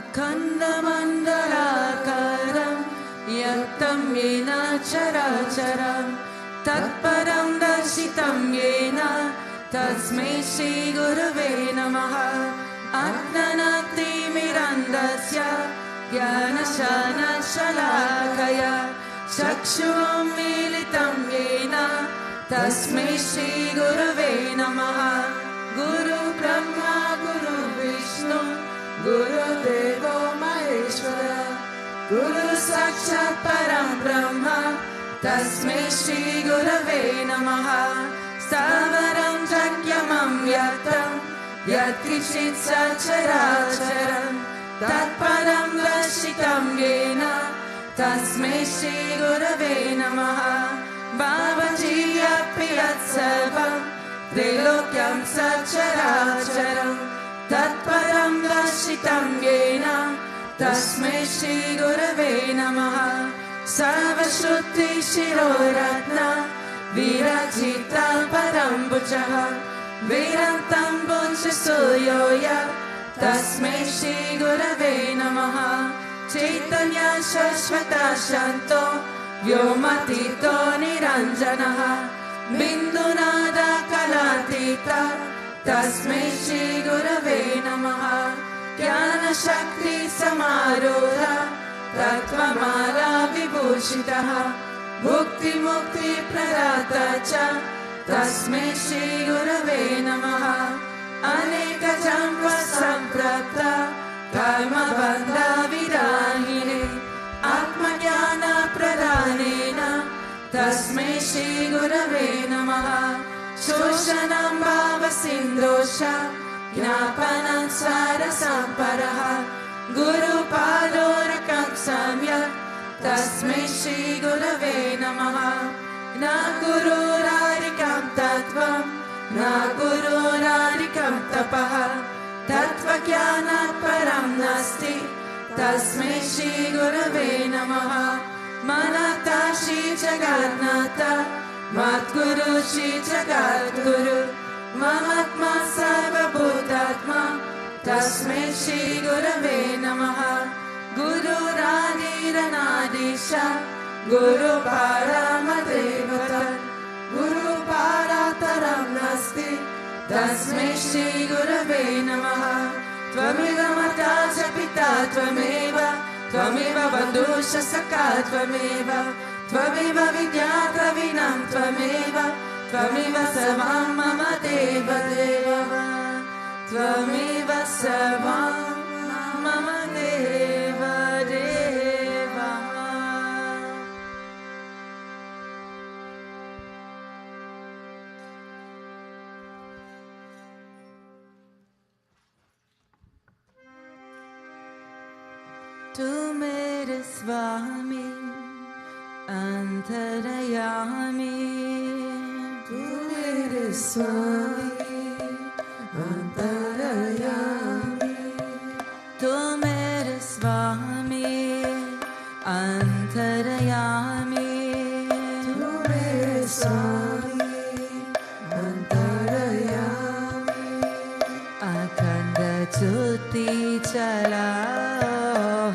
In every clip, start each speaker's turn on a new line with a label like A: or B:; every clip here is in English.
A: अखण्डमण्डलाकारं यत्तं येन चराचरं तत्परं दर्शितं येन तस्मै श्रीगुरवे नमः। अज्ञानतिमिरन्धस्य ज्ञानशलाकया चक्षुरुन्मीलितं येन तस्मै श्रीगुरवे नमः। गुरु ब्रह्मा गुरु विष्णु गुरुदेवो महेश्वर गुरु साक्षात् परं ब्रह्म तस्मै श्रीगुरवे नमः। स्थावरं जङ्गमं यत्तं यत्किञ्चित् सचराचरं तत्परं दर्शितं येन तस्मै श्रीगुरवे नमः। भावजीयपि यत्सर्वं त्रैलोक्यं सचराचरं तत्परं दर्शितं येन तस्मै श्रीगुरवे नमः। सर्वश्रुतिशिरोरत्न विरचिता परं भुजः वीरन्तं भुजसूर्यो तस्मै श्रीगुरवे नमः। चैतन्य शाश्वत शान्तो व्योमातीतो निरञ्जनः बिन्दुनाद कलातीत तस्मै श्रीगुरवे नमः। ज्ञानशक्ति समारोह तत्त्वमाला विभूषितः भुक्तिमुक्ति प्रदाता च तस्मै श्रीगुरवे नमः। अनेकजन्म सम्प्राप्त कर्मबन्ध विदाहिने आत्मज्ञान प्रदानेन तस्मै श्रीगुरवे नमः। शोषणं भावसिन्धोष ज्ञापनं सारसम्परः गुरुपादोरकं सम्यक् तस्मै श्रीगुरवे नमः। न गुरुरारिकं तत्त्वं न गुरुरारिकं तपः तत्त्वज्ञानात् परं नास्ति तस्मै श्रीगुरवे नमः। मनता श्रीजगन्नाथ मद्गुरु श्रीजगद्गुरु ममात्मा सर्वभूतात्मा तस्मै श्रीगुरवे नमः। गुरुरादिरनादीश गुरुपरमदेवता गुरुपरात्परं नास्ति तस्मै श्रीगुरवे नमः। त्वमेव माता च पिता त्वमेव त्वमेव बन्धुश्च सखा त्वमेव त्वमेव विद्याता विनं त्वमेव त्वमेव सर्वं मम देव देव त्वमेव सर्वं मम देव देव। तू मेरे स्वामी अंतर्यामी तू मेरे स्वामी अंतर्यामी तू मेरे स्वामी अंतर्यामी तू मेरे स्वामी अंतर्यामी। अखंड ज्योति चलाओ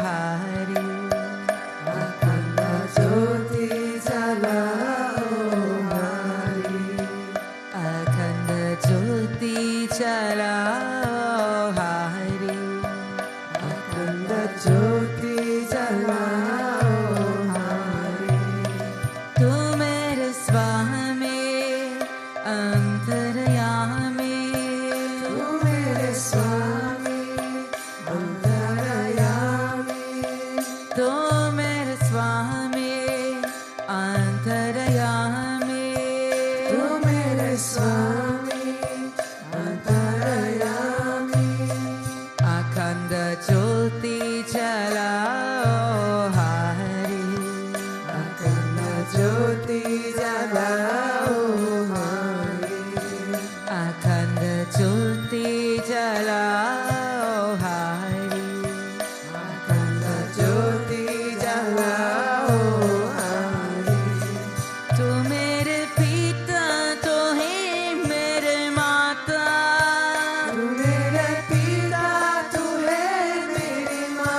A: हरि अखंड ज्योति चलाओ हरि अखंड ज्योति चलाओ हरि अखंड ज्योति चलाओ हरि। तू मेरे स्वामी अंतर्यामी तू मेरे स्वामी अंतर्यामी तू मेरे स्वामी अंतर्यामी तू मेरे स्वामी अंतर्यामी। अखंड ज्योति जलाओ हरि अखंड ज्योति जलाओ हरि अखंड ज्योति जलाओ हरि अखंड ज्योति जलाओ हरि। तू मेरे पिता तो है मेरे माता तू मेरे पिता तू है मेरी माता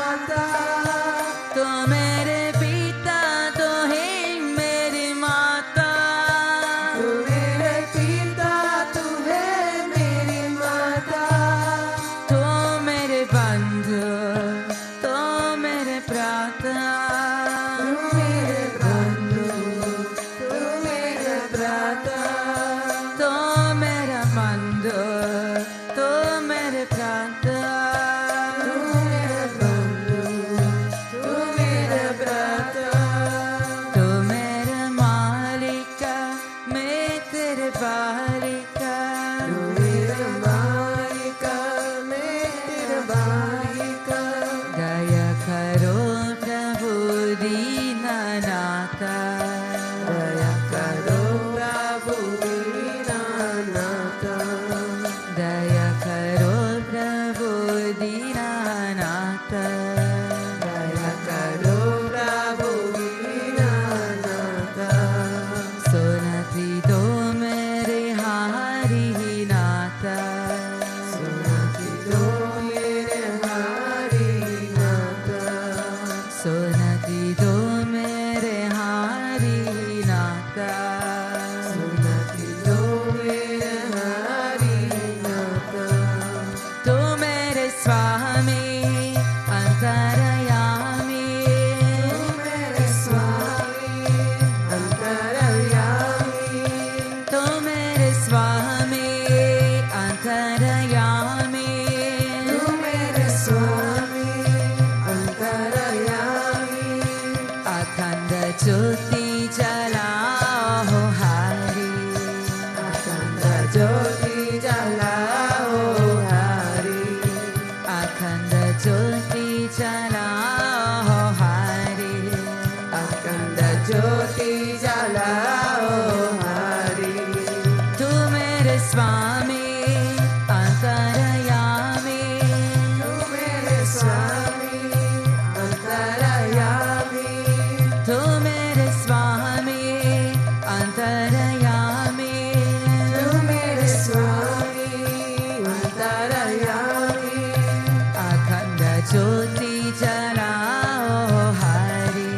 A: अंतरयामी तू मेरे स्वामी अंतरयामी तू मेरे स्वामी अंतरयामी तू मेरे स्वामी अंतरयामी अखंड ज्योति जलाओ हरि अखंड ज्योति जलाओ हरि अखंड ज्योति जलाओ हरि अखंड ज्योति जलाओ हरि तू मेरे स्वामी अंतरयामी तू मेरे स्वामी अंतरयामी तू मेरे स्वामी अंतरयामी तू मेरे स्वामी अंतरयामी अखंड ज्योति जलाओ हरि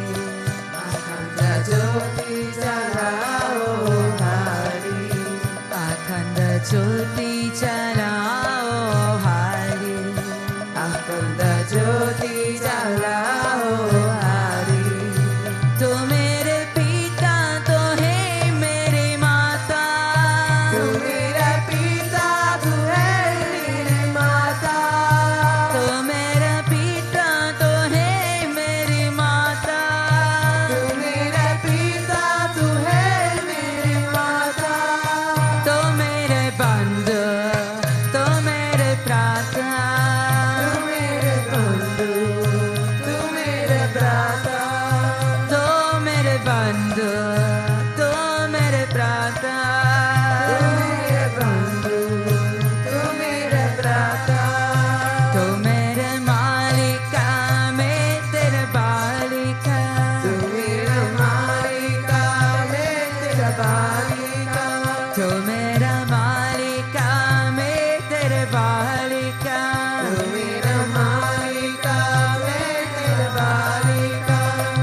A: अखंड ज्योति जलाओ हरि अखंड ज्योति जलाओ हरि अखंड ज्योति जलाओ हरि तू मेरे पिता तो है मेरी माता तू मेरा पिता तू है मेरी माता तू मेरा पिता तो है मेरी माता तू मेरा पिता तू है मेरी माता तो मेरे बंधु तो मेरे प्राता तू मेरे बंधु तू मेरे प्राता तो मेरे बंधु तो मेरे प्राता तू मेरे बंधु तू मेरे प्राता तो मेरे मालिका मैं तेरे बालिका तू मेरा मालिका मैं तेरा बालिका तो मेरा मालिका मैं तेरे बालिका तू मेरा मालिका मैं तेरे बालिका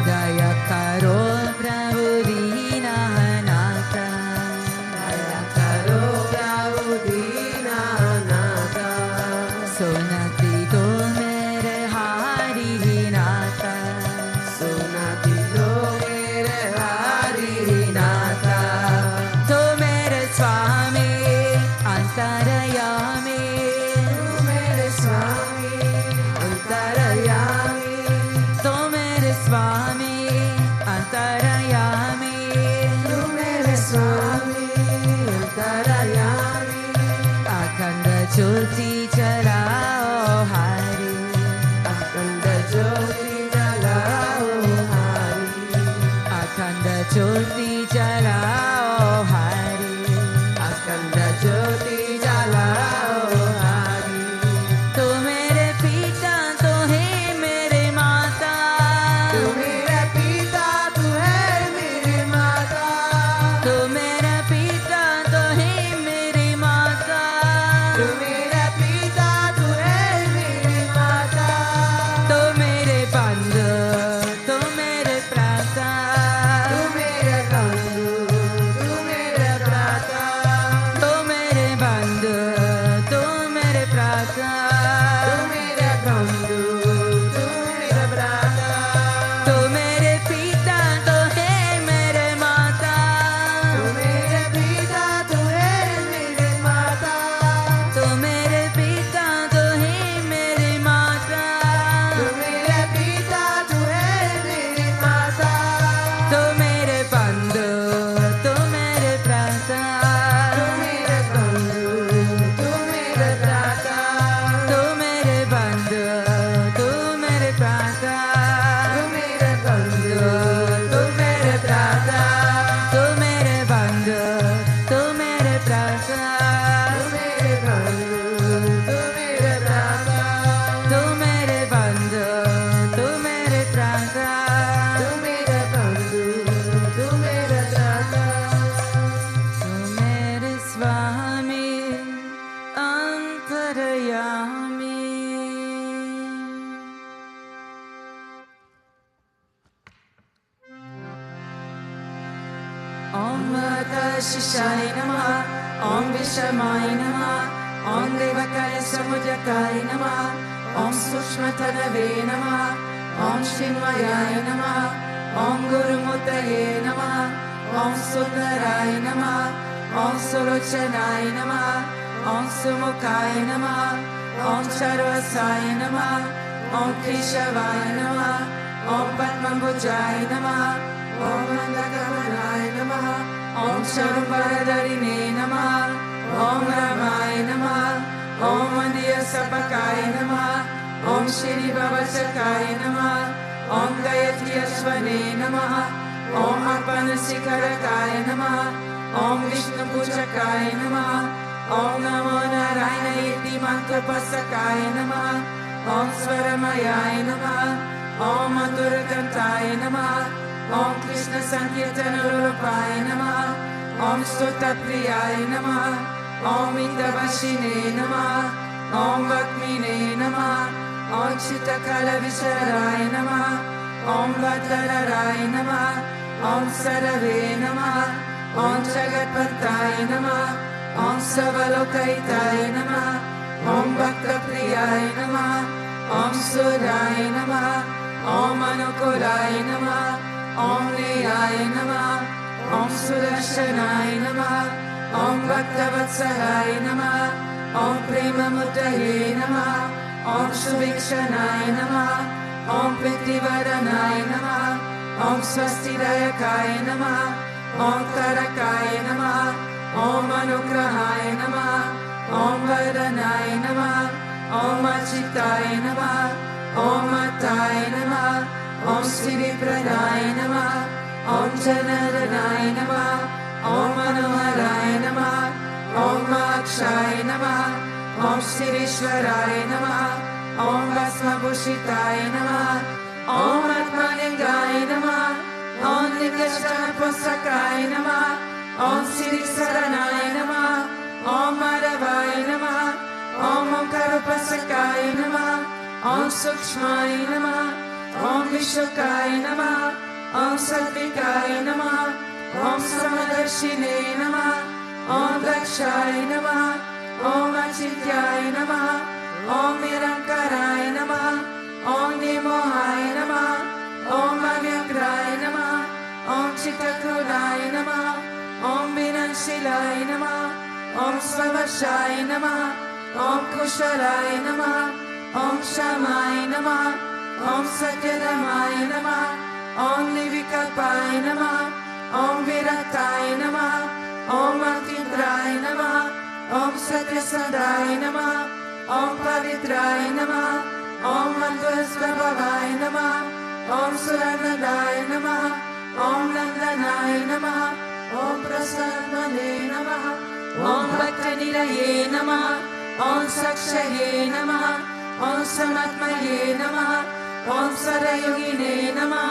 A: दया करो प्रभु दीनानाथ दया करो प्रभु दीनानाथ सुनती तो मेरे हारी नाथ सुनती तो मेरे हारी नाथ तो मेरे स्वामी अंतरयामी तू मेरे स्वामी अंतरयामी तो मेरे स्वामी अंतरयामी तू मेरे स्वामी अंतरयामी अखंड ज्योति जलाओ हरि अखंड ज्योति जलाओ हरि अखंड ज्योति जलाओ हरि अखंड ज्योति जलाओ हरि तू मेरे पिता तो है मेरे माता तू मेरा पिता तू है मेरी माता तू मेरा पिता तो है मेरी माता तू मेरा पिता तू है मेरी माता तो मेरे बंधु तो मेरे प्राता तू मेरे बंधु तू मेरे प्राता तो मेरे बंधु तू मेरे प्राता तू मेरे बंधु तू मेरे प्राता तो मेरे पिता तो है मेरे माता तू मेरे पिता तू है मेरे माता तो मेरे पिता तो है मेरी माता तो मेरे पिता तू है मेरी माता तो मेरे बंधु तो मेरे प्राता तो मेरे बंधु तो मेरे प्राता तो मेरे बंधु तो मेरे प्राता तो मेरे बंधु तो मेरे प्राता तो मेरे बंधु तो मेरे प्राता तो मेरे बंधु तो मेरे प्राता तो मेरे बंधु तो मेरे प्राता तो मेरे बंधु तो मेरे प्राता तो मेरे स्वामी अंतरयामी ओम शिशाय नमः ओम विषमाय नमः ओम देवकाय समुजकाय नमः ओम सूक्ष्मतनवे नमः चिन्मयाय नमः ॐ गुरुमूर्तये नमः ॐ सुन्दराय नमः ॐ सुलोचनाय नमः ॐ सुमुखाय नमः ॐ सर्वसाय नमः ॐ केशवाय नमः ॐ पद्मभुजाय नमः ॐ नन्दगमनाय नमः ॐ शर्वरधरिणे नमः ॐ रमाय नमः ॐ मन्दीयसपकाय नमः ॐ श्रीभवचकाय नमः ॐ गयत्र्यश्वने नमः ॐ अर्पणशिखरकाय नमः ॐ विष्णुपूजकाय नमः ॐ नमो नारायणेति मन्त्रोपासकाय नमः ॐ स्वरमयाय नमः ॐ मधुरकण्ठाय नमः ॐ कृष्णसङ्कीर्तनरूपाय नमः ॐ स्तुतप्रियाय नमः ॐ इन्दवशिने नमः ॐ वक्मिने नमः ॐ चित्तकलविचराय नमः ॐ वत्तराय नमः ॐ सरवे नमः ॐ जगत्पताय नमः ॐ सर्वलोकहिताय नमः ॐ भक्तप्रियाय नमः ॐ सुराय नमः ॐ अनुकूलाय नमः ॐ नेयाय नमः ॐ सुदर्शनाय नमः ॐ भक्तवत्सलाय नमः ॐ प्रेममुद्रये नमः ॐ सुवीक्षणाय नमः ॐ प्रीतिवरणाय नमः ॐ स्वस्तिदायकाय नमः ॐ करकाय नमः ॐ अनुग्रहाय नमः ॐ वरदानाय नमः ॐ अचिताय नमः ॐ मताय नमः ॐ श्रीप्रदाय नमः ॐ जनार्दनाय नमः ॐ मनोहराय नमः ॐ मोक्षाय नमः ॐ श्रीश्वराय नमः ॐ भस्मभूषिताय नमः ॐ आत्मलिङ्गाय नमः ॐ लिङ्गपुस्तकाय नमः ॐ श्रीशरणाय नमः ॐ माधवाय नमः ॐ ओंकारोपासकाय नमः ॐ सूक्ष्माय नमः ॐ विशुकाय नमः ॐ सात्विकाय नमः ॐ समदर्शिने नमः ॐ दक्षाय नमः ॐ अचिन्त्याय नमः ॐ निरङ्काराय नमः ॐ निर्मोहाय नमः ॐ अव्यग्राय नमः ॐ चित्तक्रोधाय नमः ॐ विनाशिलाय नमः ॐ स्ववशाय नमः ॐ कुशलाय नमः ॐ क्षमाय नमः ॐ सत्यधमाय नमः ॐ निर्विकल्पाय नमः ॐ विरक्ताय नमः ॐ अतीन्द्राय नमः ॐ सत्यसदाय नमः ॐ पवित्राय नमः ॐ मध्वस्वभावाय नमः ॐ सुरनदाय नमः ॐ नन्दनाय नमः ॐ प्रसन्नने नमः ॐ भक्तनिलये नमः ॐ सक्षये नमः ॐ समात्मये नमः ॐ सरयुगिने नमः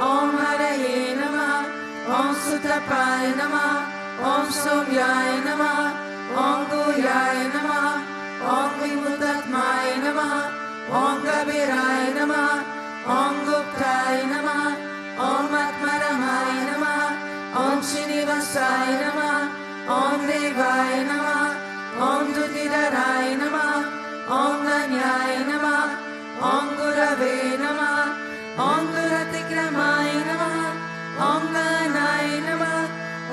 A: ॐ हरये नमः ॐ सुतपाय नमः ॐ सौम्याय नमः ॐ गुह्याय नमः ॐ विमुक्तात्माय नमः ॐ कबीराय नमः ॐ गुप्ताय नमः ॐ आत्मरमाय नमः ॐ श्रीनिवासाय नमः ॐ देवाय नमः ॐ दुतिधराय नमः ॐ नन्याय नमः ॐ गुरवे नमः ॐ दुरतिक्रमाय नमः ॐ गणाय नमः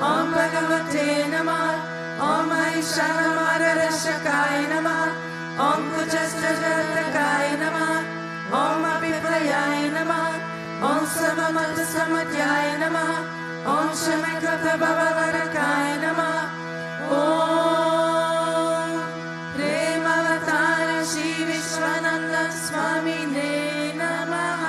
A: ॐ भगवते नमः ॐ ऐशानमाररक्षकाय नमः ॐ कुचस्थजतकाय नमः ॐ अभिप्रयाय नमः ॐ सममतसमत्याय नमः ॐ शमकृतभववरकाय नमः ॐ प्रेमावतार श्री विश्वानन्द स्वामिने नमः।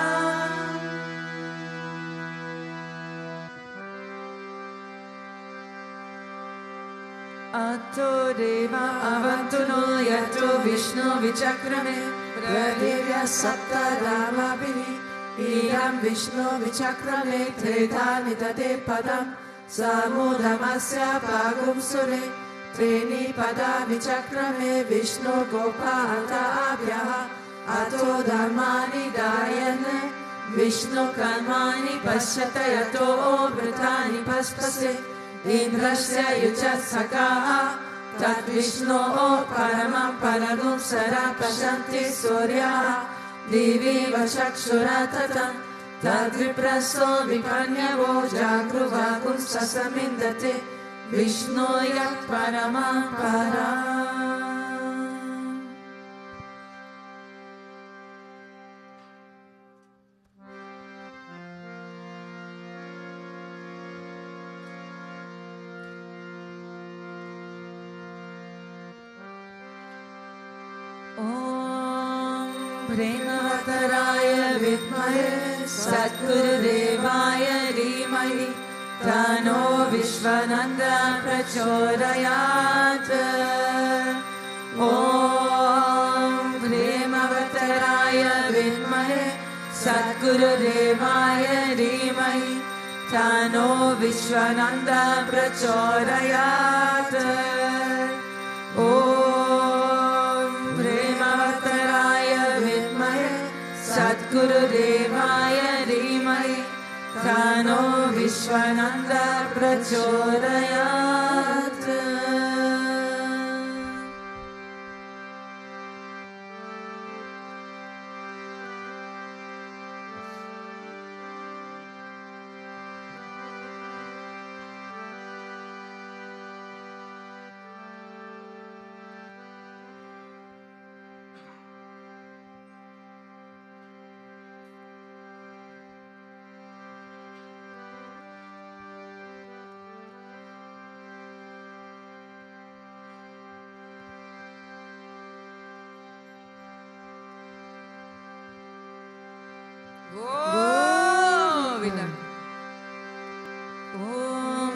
A: अतो देवा अवन्तु नो यतो विष्णु विचक्रमे प्रदिव्य सप्तधामाभिः इदं विष्णु विचक्रमे त्रेधानि तते पदं समूढमस्य पागुंसुरे त्रीणि पदा विचक्रमे विष्णु गोपाताभ्यः अतो धर्माणि दायन् विष्णु कर्माणि पश्यत यतो वृतानि पस्पसे इन्द्रस्य युजसखाः तद्विष्णोः परमं परगुं सदा पश्यन्ति सूर्याः दिवीव चक्षुरा तथा तद्विप्रसो विपन्यवो जागृवाकुं ससमिन्दते विष्णो यः परमा परा प्रेमवतराय विद्महे सद्गुरुदेवाय धीमहि तन्नो विश्वनन्दः प्रचोदयात्। ॐ प्रेमवतराय विद्महे सद्गुरुदेवाय धीमहि तन्नो विश्वनन्दः प्रचोदयात्। सद्गुरुदेवाय धीमहि तन्नो विश्वनन्दः प्रचोदयात्।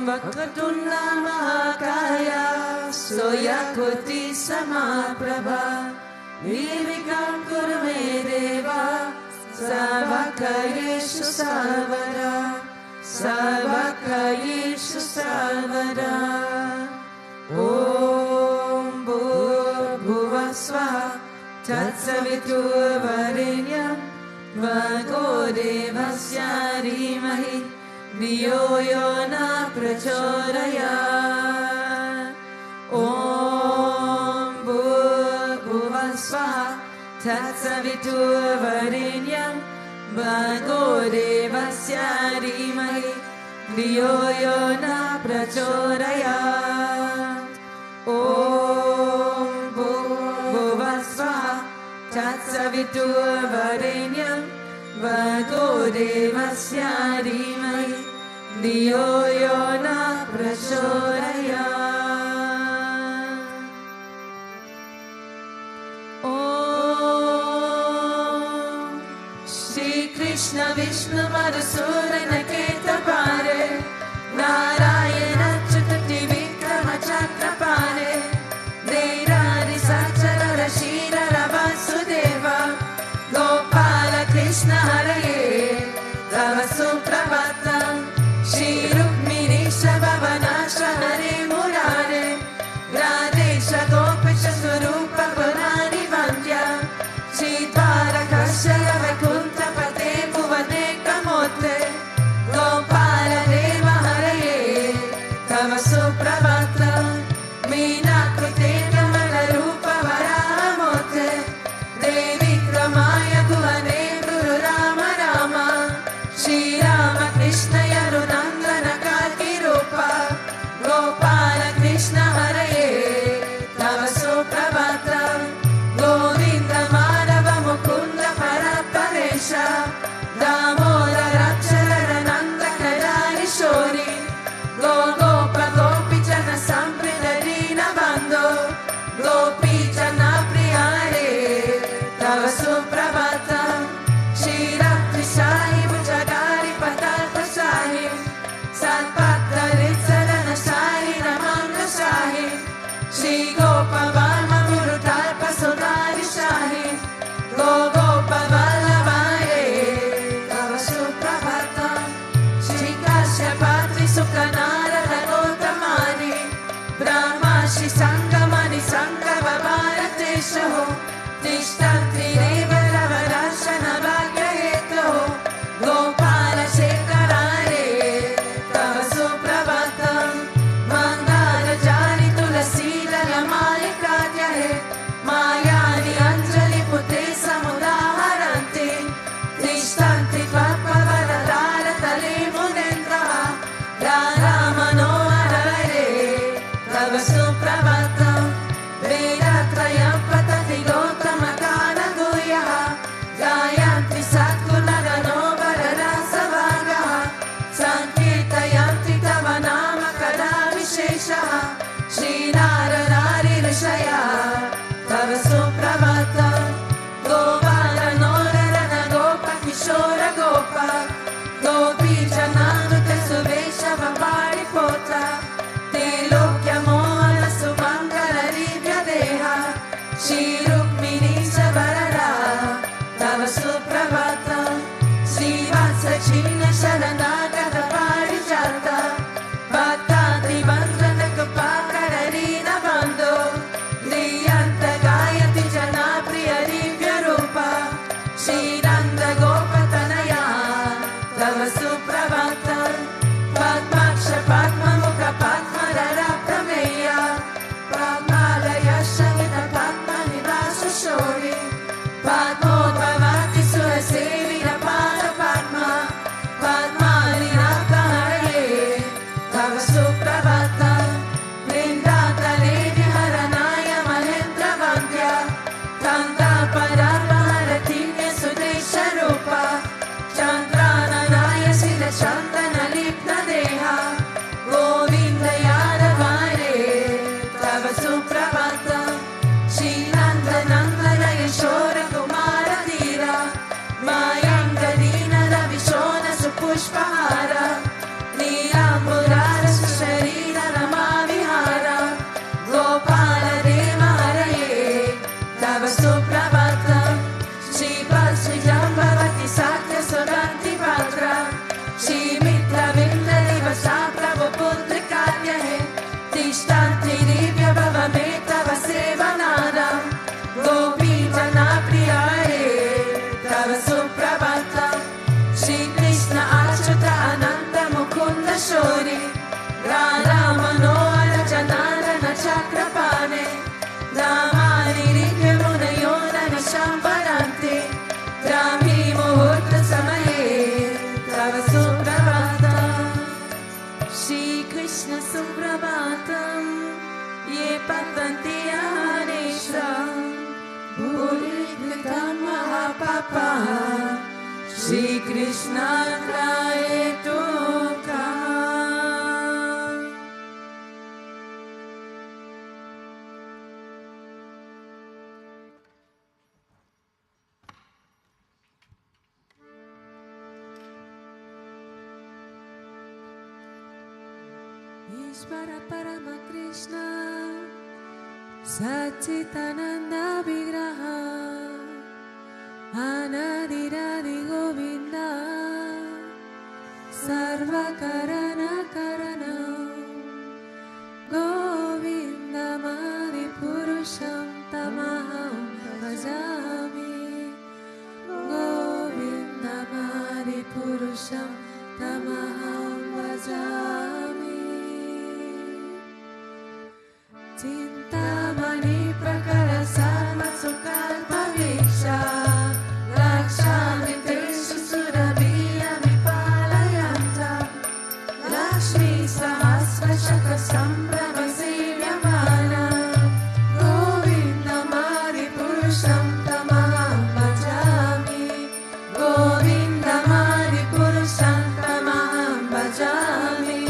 A: वक्रतुण्ड महाकाय सूर्यकोटि समप्रभा निर्विघ्नं कुरु मे देव सर्वकार्येषु सर्वदा सर्वकार्येषु सर्वदा। ॐ भूर्भुवः स्वः तत्सवितुर्वरेण्यं भर्गो देवस्य धीमहि धियो यो न प्रचोदयात्। ॐ भूर्भुवः स्वः तत्सवितुर्वरेण्यं भर्गो देवस्य धीमहि धियो यो न प्रचोदयात्। ॐ भूर्भुवः स्वः तत्सवितुर्वरेण्यं भर्गो देवस्य धीमहि धियो यो न प्रचोदयात्। ॐ श्री कृष्ण विष्णु मधुसूदन केतपारे नारायण अच्युत विक्रम चक्रपारे दैरादि सचर शीरर वासुदेव गोपाल कृष्ण हरये तव सुप्रभातं। श्री रुक्मिणीश भवनाश हरे मुरारे राधेश गोपीश स्वरूप पुरारी वन्द्य श्री द्वारकाशय वैकुण्ठपते भुवने कमोत्रे गोपाल देव हरये तव सुप्रभातं। मीनाकृते कमलरूप वराहमूर्ते देवी क्रमाय भुवने गुरुराम चीन शरणागत पारिजात भक्ताति बंधनक पाकरीन बंधो ध्रियंत गायति जनाप्रिय दिव्य रूपा श्रीनंद गोपतनया तव सुप्रभातं पद्माक्ष पद्ममुख पद्मधर प्रमेय पद्मालय शयन पद्मनिवास शौरि पद्मोद्भवति सुरसेविन पाद पद्मा पद्मालिनाथहरये तव सुप्रभातं वृन्दातले विहरणाय महेन्द्रवन्द्य कन्दापरार्पहरतिन्य सुदेशरूपा चन्द्राननाय शिरचन्दनलिप्तदेहा गोविन्द यादवारे तव सुप्रभातं श्रीनन्दनन्दन यशोरकुमार धीरा मायङ्गदीनर विशोन सुपुष्पहार नीलाम्बुरार सुशरीर रमाविहार गोपाल देव हरये तव सुप्रभातं श्रीपद्मजम्भवति सत्य सुगन्धि पात्र श्रीमित्रविन्दरिव सा प्रभु पुत्रकार्यहे तिष्ठन्ति दिव्य भवमे तव सेवनादं गोपी जनाप्रियाये तव सुप्रभातं श्रीकृष्ण अच्युत अनन्त मुकुन्द शौरि राधा मनोहर जनार्दन चक्रपाणे रामानि दिव्य मुनयो नन शम्भरन्ति ब्राह्मी मुहूर्त समये तव सुप्रभातं श्रीकृष्ण सुप्रभातं ये पतन्ति अहर्निशं भूरि कृतं महापापा श्रीकृष्णार्पयतु ईश्वर परम कृष्ण सच्चिदानंद विग्रह अनादिरादि गोविंद सर्वकरण करण गोविन्दमादि पुरुषं तमहं भजामि गोविन्दमादि पुरुषं तमहं भजामि चिन्तामणि प्रकर सर्वसुखल्पवीक्षा रक्षामि तेषु सुरभियविपालयन्तः लक्ष्मी सहस्रशक सम्भ्रमसेव्यमाना गोविन्दमादिपुरुषं तमहं भजामि गोविन्दमादिपुरुषं तमहं भजामि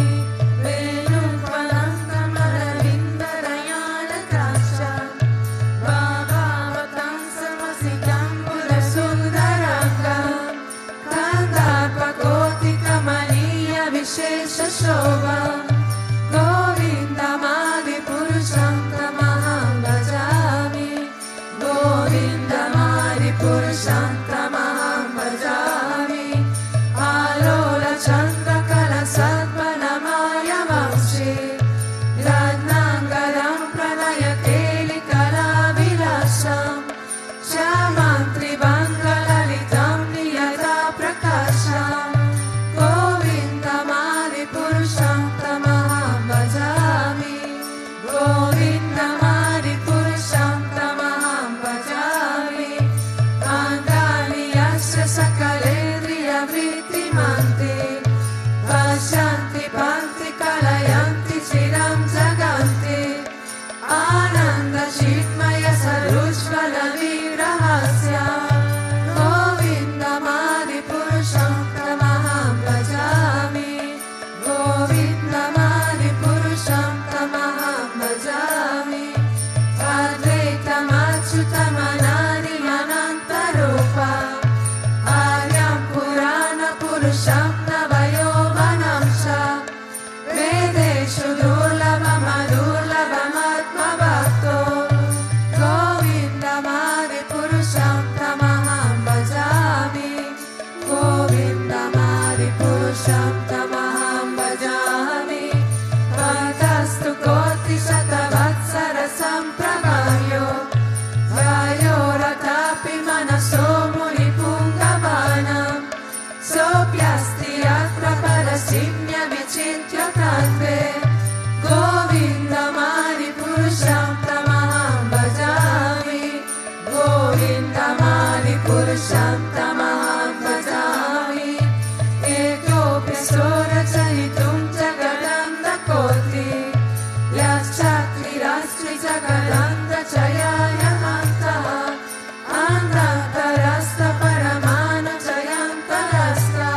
A: विशेष शोभा गोविन्दमादिपुरुषं तमहं भजामि गोविन्दमादिपुरुषं तमहं भजामि आलोलचन्द्रकलसद्मनमाय वंशे रत्नाङ्गरं प्रणयकेलिकलाविलासं श्यामं त्रिभङ्गललितं नियता प्रकाशम् गोविन्दमादिपुरुषं तमहं भजामि गोविन्दमादिपुरुषं तमहं भजामि अङ्गानि यस्य सकलेन्द्रियवृत्तिमन्ते पश्यन्ति पन्ति कलयन्ति चिरं जगन्ति आनन्दचिन्मय सरुज्ज्वलविग्रहस्य गोविन्दमादिपुरुषं तमहं भजामि गोविन्दमादिपुरुषं तमहं भजामि अद्वैतमच्युतमनादिमनन्तरूपा आर्यं पुराणपुरुषं नवयौवनं च वेदेषु दुर्लभमदुर्लभमात्मभक्तो गोविन्दमादिपुरुषं तमहं भजामि गोविन्दमादिपुरुषं Purusham Tamaham Bhajami Vantastu Koti Shatavatsara Sampravayo Vayo Ratapi Manaso Muni Pungavanam Sopyasti Atra Parasimya Vichitya Tatve Govindamani Purusham Tamaham Bhajami Govindamani Purusham Tamaham Bhajami Ekopya Sora Chahitum Jagadanda Koti Yaschakri Rastri Jagadanda Chayaya Antaha Anantarasta Paramana Chayantarasta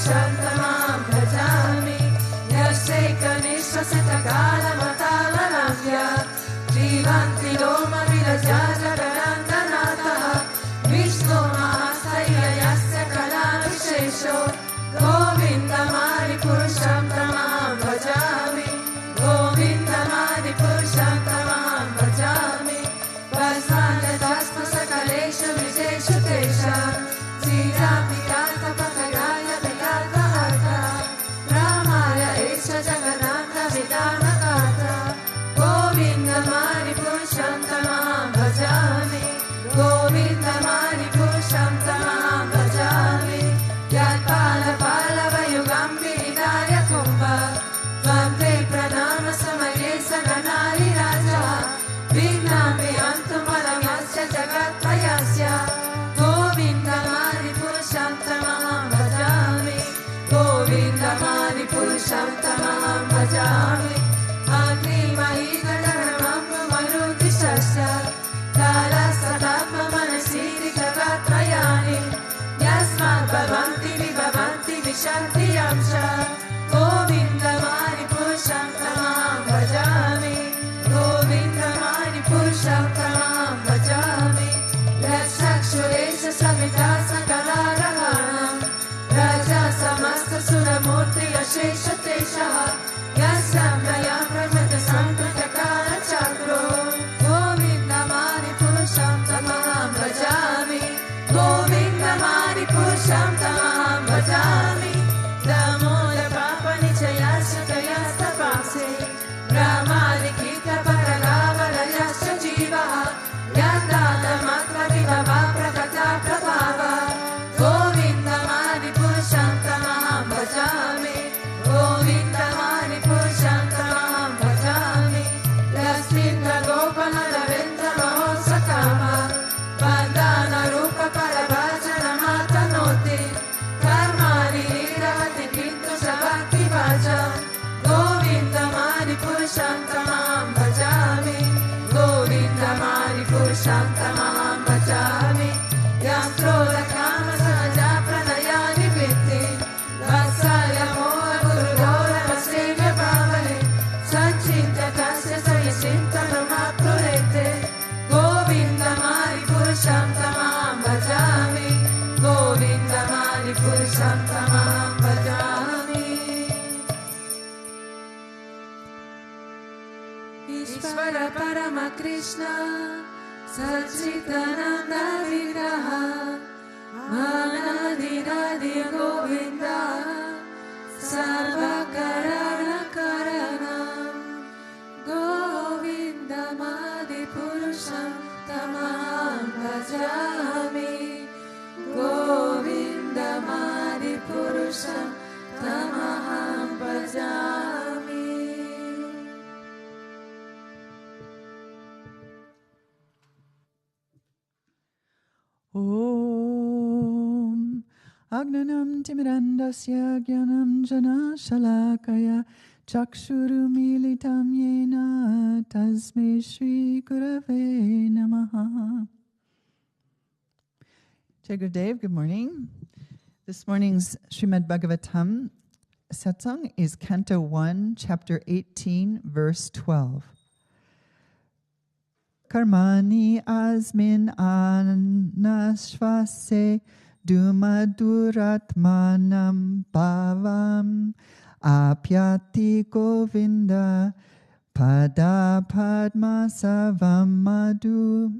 A: Purushantamam bhajami. Yasekaniश्वसितकालमतावलम्ब्य जीवन्ति लोमा विरजा जगदन्तनाथः विष्णु महास्तैर्य यस्य कलाविशेषो गोविन्दमादि पुरुषं तमां भजामि गोविन्दमादि पुरुषं तमां भजामि भस्मान्तस्म सकलेषु विशेषु तेषां सीतापितार्थपथगाय विलातहर्ता रामाय एष जगदान्तविधानकर्ता गोविन्दमादि पुरुषं तमां भजामि गोविन्दमादि पुरुषं तमां भजामि यत्पालपालवयुगं विनिधाय कुम्भ वन्दे प्रणाम समये सगनारिराजा विघ्नामि अन्तु परमस्य जगत्त्रयस्य गोविन्दमादि पुरुषं तमां भजामि गोविन्दमादि पुरुषं तमां भजामि अग्निमयीगणमं मरुदिशस्य कालस्तदात्ममनसीरि जगत्त्रयाणि यस्मात् भवन्ति विभवन्ति विशन्ति अंश गोविन्दमादि पुरुषं तमां भजामि गोविन्दमादि पुरुषं तमां भजामि यच्चक्षुरेष सविता सकलारहाणं राजा समस्तसुरमूर्ति अशेष तेषः यस्सम्भयं प्रमथसङ्कृतकालचक्रो गोविन्दमादि पुरुषं तमां भजामि गोविन्दमादि पुरुषं तमां भजामि दमोदपापनिचयस्तपासे ब्रह्मादिकीर्तपरलावलयश्च जीवः यत्तातमत्वविभवा प्रकटा प्रभावः गोविन्दमादि पुरुषं तमां भजामि गोविन्दमादि पुरुषं तमां भजामि यस्मिन्द्रगोपनरविन्द्रमहोत्सकामः बन्धानरूपपरभाजनमातनोति कर्माणि निरवति किन्तु स भक्तिभाजम् गोविन्दमादि पुरुषं तमां भजामि गोविन्दमादि पुरुषं तमां भजामि यं क्रोधकामसहजा प्रणयानि वित्ति वत्साय मोहगुरुगौरवसेव्य भावने सञ्चिन्त्य तस्य सयचिन्तनमाप्नुरेते गोविन्दमादि पुरुषं तमां भजामि गोविन्दमादि पुरुषं तमां भजामि ईश्वर परम कृष्ण सच्चिदानन्द विग्रह अनादिनादि गोविन्द सर्वकरणकरणं गोविन्दमादि पुरुषं तमां भजामि गोविन्दमादि पुरुषं तमां भजामि
B: Om Agnanam Timirandasya Gyanam Jana Shalakaya Chakshurumilitam Yena Tasme Shri Gurave Namaha. Jai Gurudev, good morning. This morning's Srimad Bhagavatam satsang is Canto 1, Chapter 18, Verse 12. Karmani asmin anashvase dumaduratmanam bhavam apyati govinda pada padma savam madhu.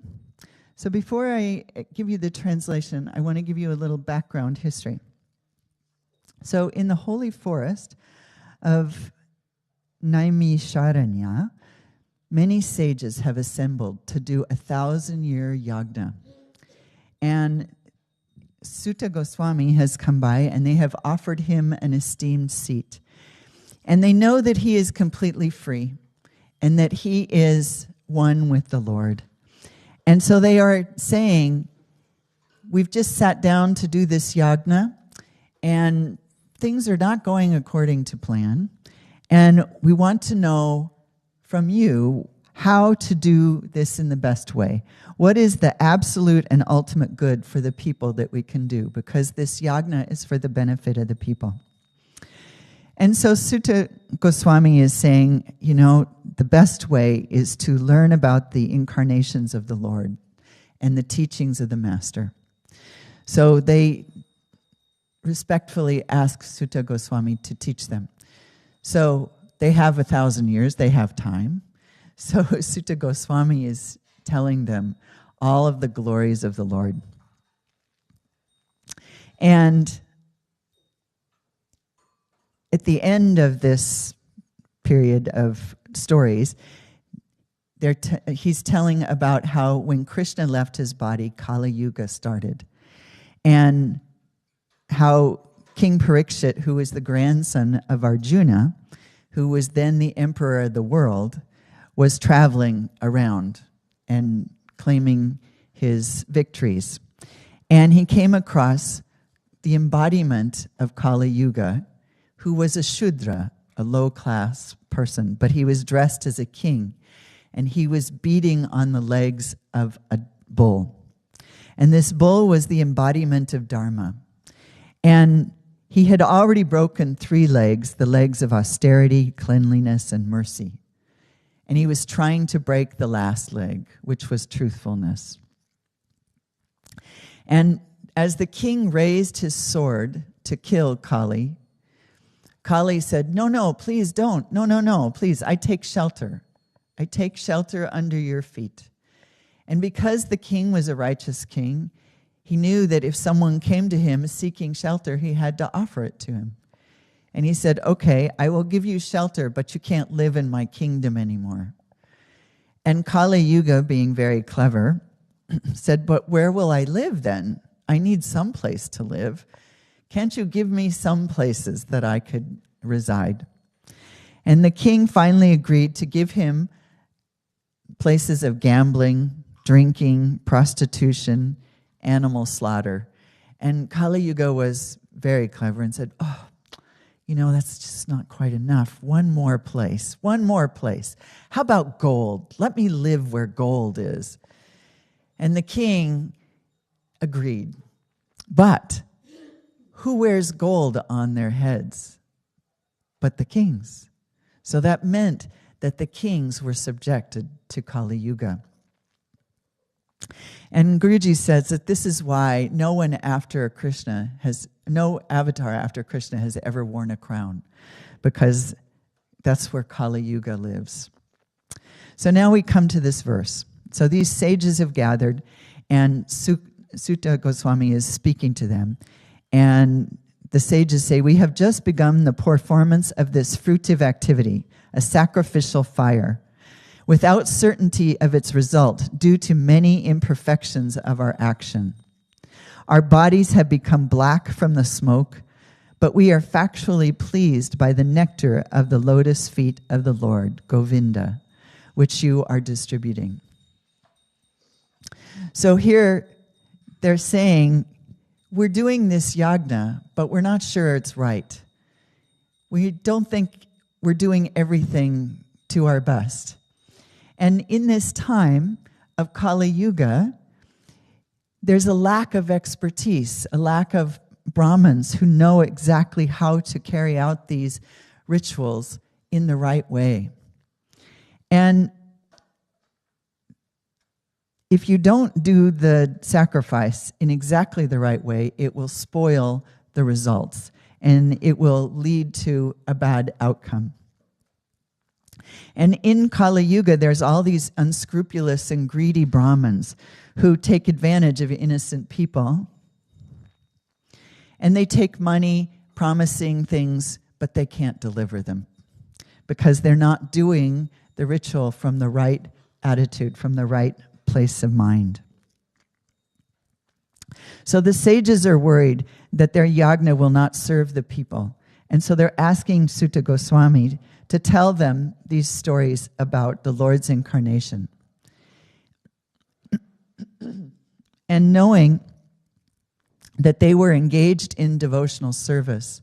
B: So before I give you the translation, I want to give you a little background history. So in the holy forest of Naimisharanya, many sages have assembled to do 1,000-year yagna. And Sutta Goswami has come by and they have offered him an esteemed seat. And they know that he is completely free and that he is one with the Lord. And so they are saying, we've just sat down to do this yagna and things are not going according to plan. And we want to know from you how to do this in the best way. What is the absolute and ultimate good for the people that we can do? Because this yagna is for the benefit of the people. And so Sutta Goswami is saying, the best way is to learn about the incarnations of the Lord and the teachings of the Master. So they respectfully ask Sutta Goswami to teach them. So they have 1,000 years, they have time. So Sutta Goswami is telling them all of the glories of the Lord. And at the end of this period of stories, he's telling about how when Krishna left his body, Kali Yuga started. And how King Parikshit, who was the grandson of Arjuna, who was then the emperor of the world, was traveling around and claiming his victories. And he came across the embodiment of Kali Yuga, who was a Shudra, a low-class person, but he was dressed as a king, and he was beating on the legs of a bull. And this bull was the embodiment of Dharma. And he had already broken 3 legs, the legs of austerity, cleanliness, and mercy. And he was trying to break the last leg, which was truthfulness. And as the king raised his sword to kill Kali, Kali said, no, please don't. No, please, I take shelter. I take shelter under your feet. And because the king was a righteous king, he knew that if someone came to him seeking shelter, he had to offer it to him. And he said, okay, I will give you shelter, but you can't live in my kingdom anymore. And Kali Yuga, being very clever, said, but where will I live then? I need some place to live. Can't you give me some places that I could reside? And the king finally agreed to give him places of gambling, drinking, prostitution, animal slaughter. And Kali Yuga was very clever and said, that's just not quite enough. One more place. How about gold? Let me live where gold is. And the king agreed. But who wears gold on their heads but the kings? So that meant that the kings were subjected to Kali Yuga. And Guruji says that this is why no avatar after Krishna has ever worn a crown, because that's where Kali Yuga lives. So now we come to this verse. So these sages have gathered, and Sutta Goswami is speaking to them. And the sages say, we have just begun the performance of this fruitive activity, a sacrificial fire, without certainty of its result due to many imperfections of our action. Our bodies have become black from the smoke, but we are factually pleased by the nectar of the lotus feet of the Lord, Govinda, which you are distributing. So here they're saying, we're doing this yagna, but we're not sure it's right. We don't think we're doing everything to our best. And in this time of Kali Yuga, there's a lack of expertise, a lack of Brahmins who know exactly how to carry out these rituals in the right way. And if you don't do the sacrifice in exactly the right way, it will spoil the results and it will lead to a bad outcome. And in Kali Yuga, there's all these unscrupulous and greedy Brahmins who take advantage of innocent people. And they take money, promising things, but they can't deliver them because they're not doing the ritual from the right attitude, from the right place of mind. So the sages are worried that their yagna will not serve the people. And so they're asking Sutta Goswami to tell them these stories about the Lord's incarnation. And knowing that they were engaged in devotional service,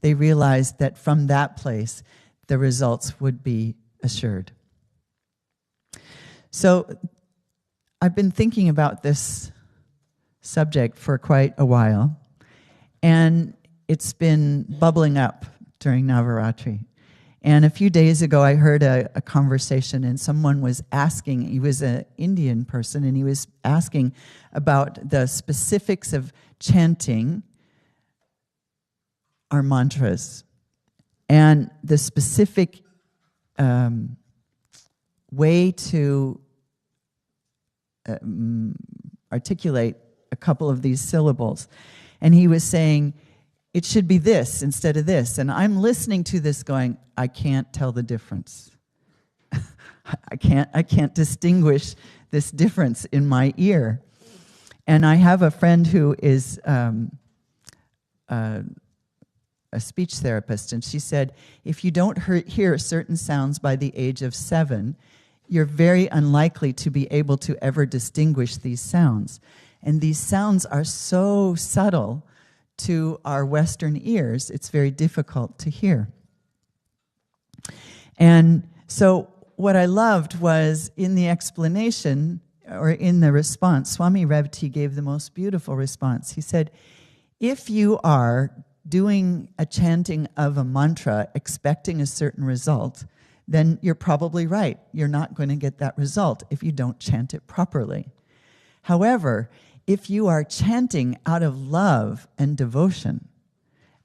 B: they realized that from that place, the results would be assured. So I've been thinking about this subject for quite a while, and it's been bubbling up during Navaratri. And a few days ago, I heard a conversation, and someone was asking, he was an Indian person, and he was asking about the specifics of chanting our mantras and the specific way to articulate a couple of these syllables. And he was saying, it should be this instead of this. And I'm listening to this going, I can't tell the difference. I can't distinguish this difference in my ear. And I have a friend who is a speech therapist, and she said, if you don't hear certain sounds by the age of 7, you're very unlikely to be able to ever distinguish these sounds. And these sounds are so subtle to our Western ears, it's very difficult to hear. And so what I loved was in the explanation, or in the response, Swami Revati gave the most beautiful response. He said, if you are doing a chanting of a mantra expecting a certain result, then you're probably right. You're not going to get that result if you don't chant it properly. However, if you are chanting out of love and devotion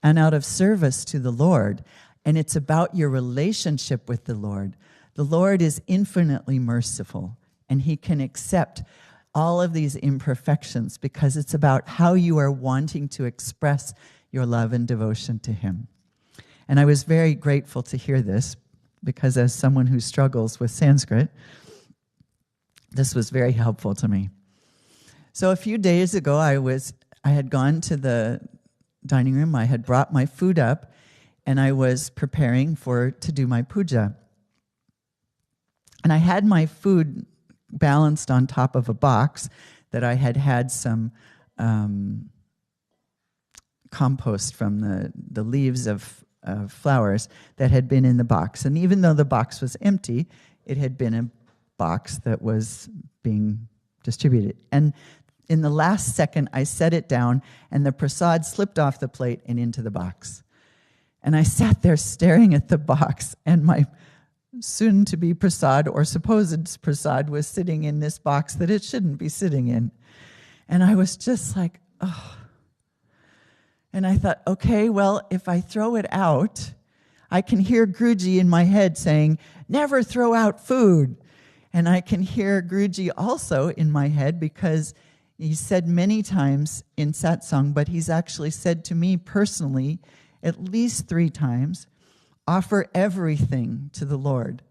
B: and out of service to the Lord, and it's about your relationship with the Lord is infinitely merciful, and He can accept all of these imperfections because it's about how you are wanting to express your love and devotion to Him. And I was very grateful to hear this because as someone who struggles with Sanskrit, this was very helpful to me. So a few days ago, I had gone to the dining room. I had brought my food up, and I was preparing to do my puja. And I had my food balanced on top of a box that I had some compost from the leaves of flowers that had been in the box. And even though the box was empty, it had been a box that was being distributed. And in the last second, I set it down, and the prasad slipped off the plate and into the box. And I sat there staring at the box, and my soon-to-be prasad, or supposed prasad, was sitting in this box that it shouldn't be sitting in. And I was just like, oh. And I thought, okay, well, if I throw it out, I can hear Guruji in my head saying, never throw out food. And I can hear Guruji also in my head because he said many times in satsang, but he's actually said to me personally at least 3 times, offer everything to the Lord.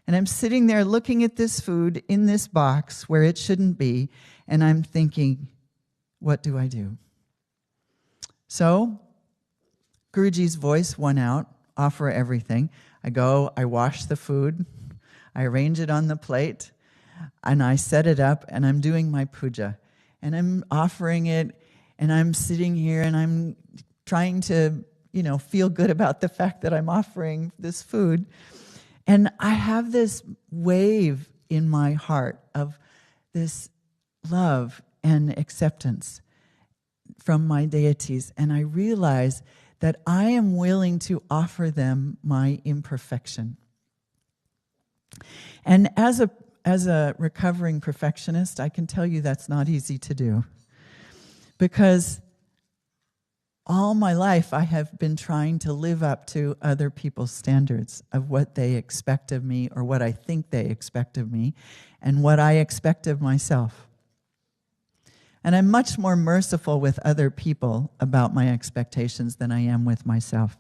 B: And I'm sitting there looking at this food in this box where it shouldn't be, and I'm thinking, what do I do? So Guruji's voice won out, offer everything. I go, I wash the food, I arrange it on the plate, and I set it up, and I'm doing my puja. And I'm offering it, and I'm sitting here, and I'm trying to, feel good about the fact that I'm offering this food. And I have this wave in my heart of this love and acceptance from my deities. And I realize that I am willing to offer them my imperfection. And as a recovering perfectionist, I can tell you that's not easy to do. Because all my life I have been trying to live up to other people's standards of what they expect of me or what I think they expect of me and what I expect of myself. And I'm much more merciful with other people about my expectations than I am with myself.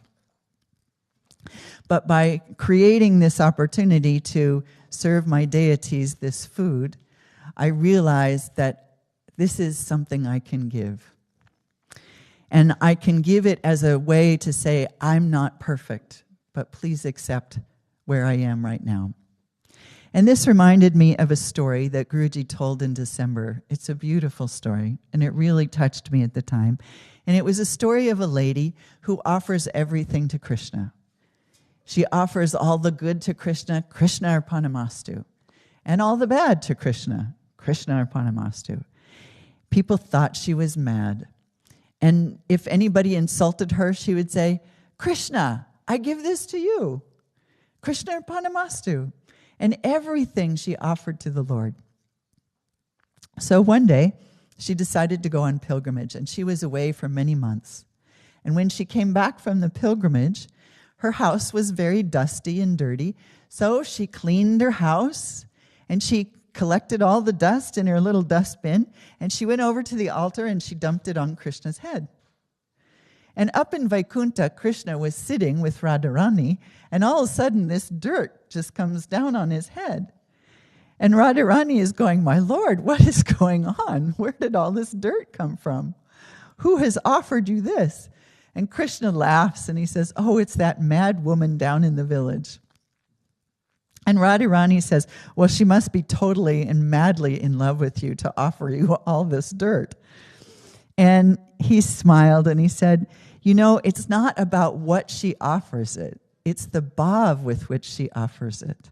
B: But by creating this opportunity to serve my deities this food, I realized that this is something I can give. And I can give it as a way to say, I'm not perfect, but please accept where I am right now. And this reminded me of a story that Guruji told in December. It's a beautiful story, and it really touched me at the time. And it was a story of a lady who offers everything to Krishna. She offers all the good to Krishna, Krishna Arpanamastu. and all the bad to Krishna, Krishna Arpanamastu. People thought she was mad. And if anybody insulted her, she would say, Krishna, I give this to you. Krishna Arpanamastu. And everything she offered to the Lord. So one day, she decided to go on pilgrimage, and she was away for many months. And when she came back from the pilgrimage, her house was very dusty and dirty. So she cleaned her house, and she collected all the dust in her little dustbin, and she went over to the altar and she dumped it on Krishna's head. And up in Vaikuntha, Krishna was sitting with Radharani, and all of a sudden this dirt just comes down on his head. And Radharani is going, my Lord, what is going on? Where did all this dirt come from? Who has offered you this? And Krishna laughs and he says, oh, it's that mad woman down in the village. And Radharani says, well, she must be totally and madly in love with you to offer you all this dirt. And he smiled and he said, you know, it's not about what she offers it. It's the bhav with which she offers it.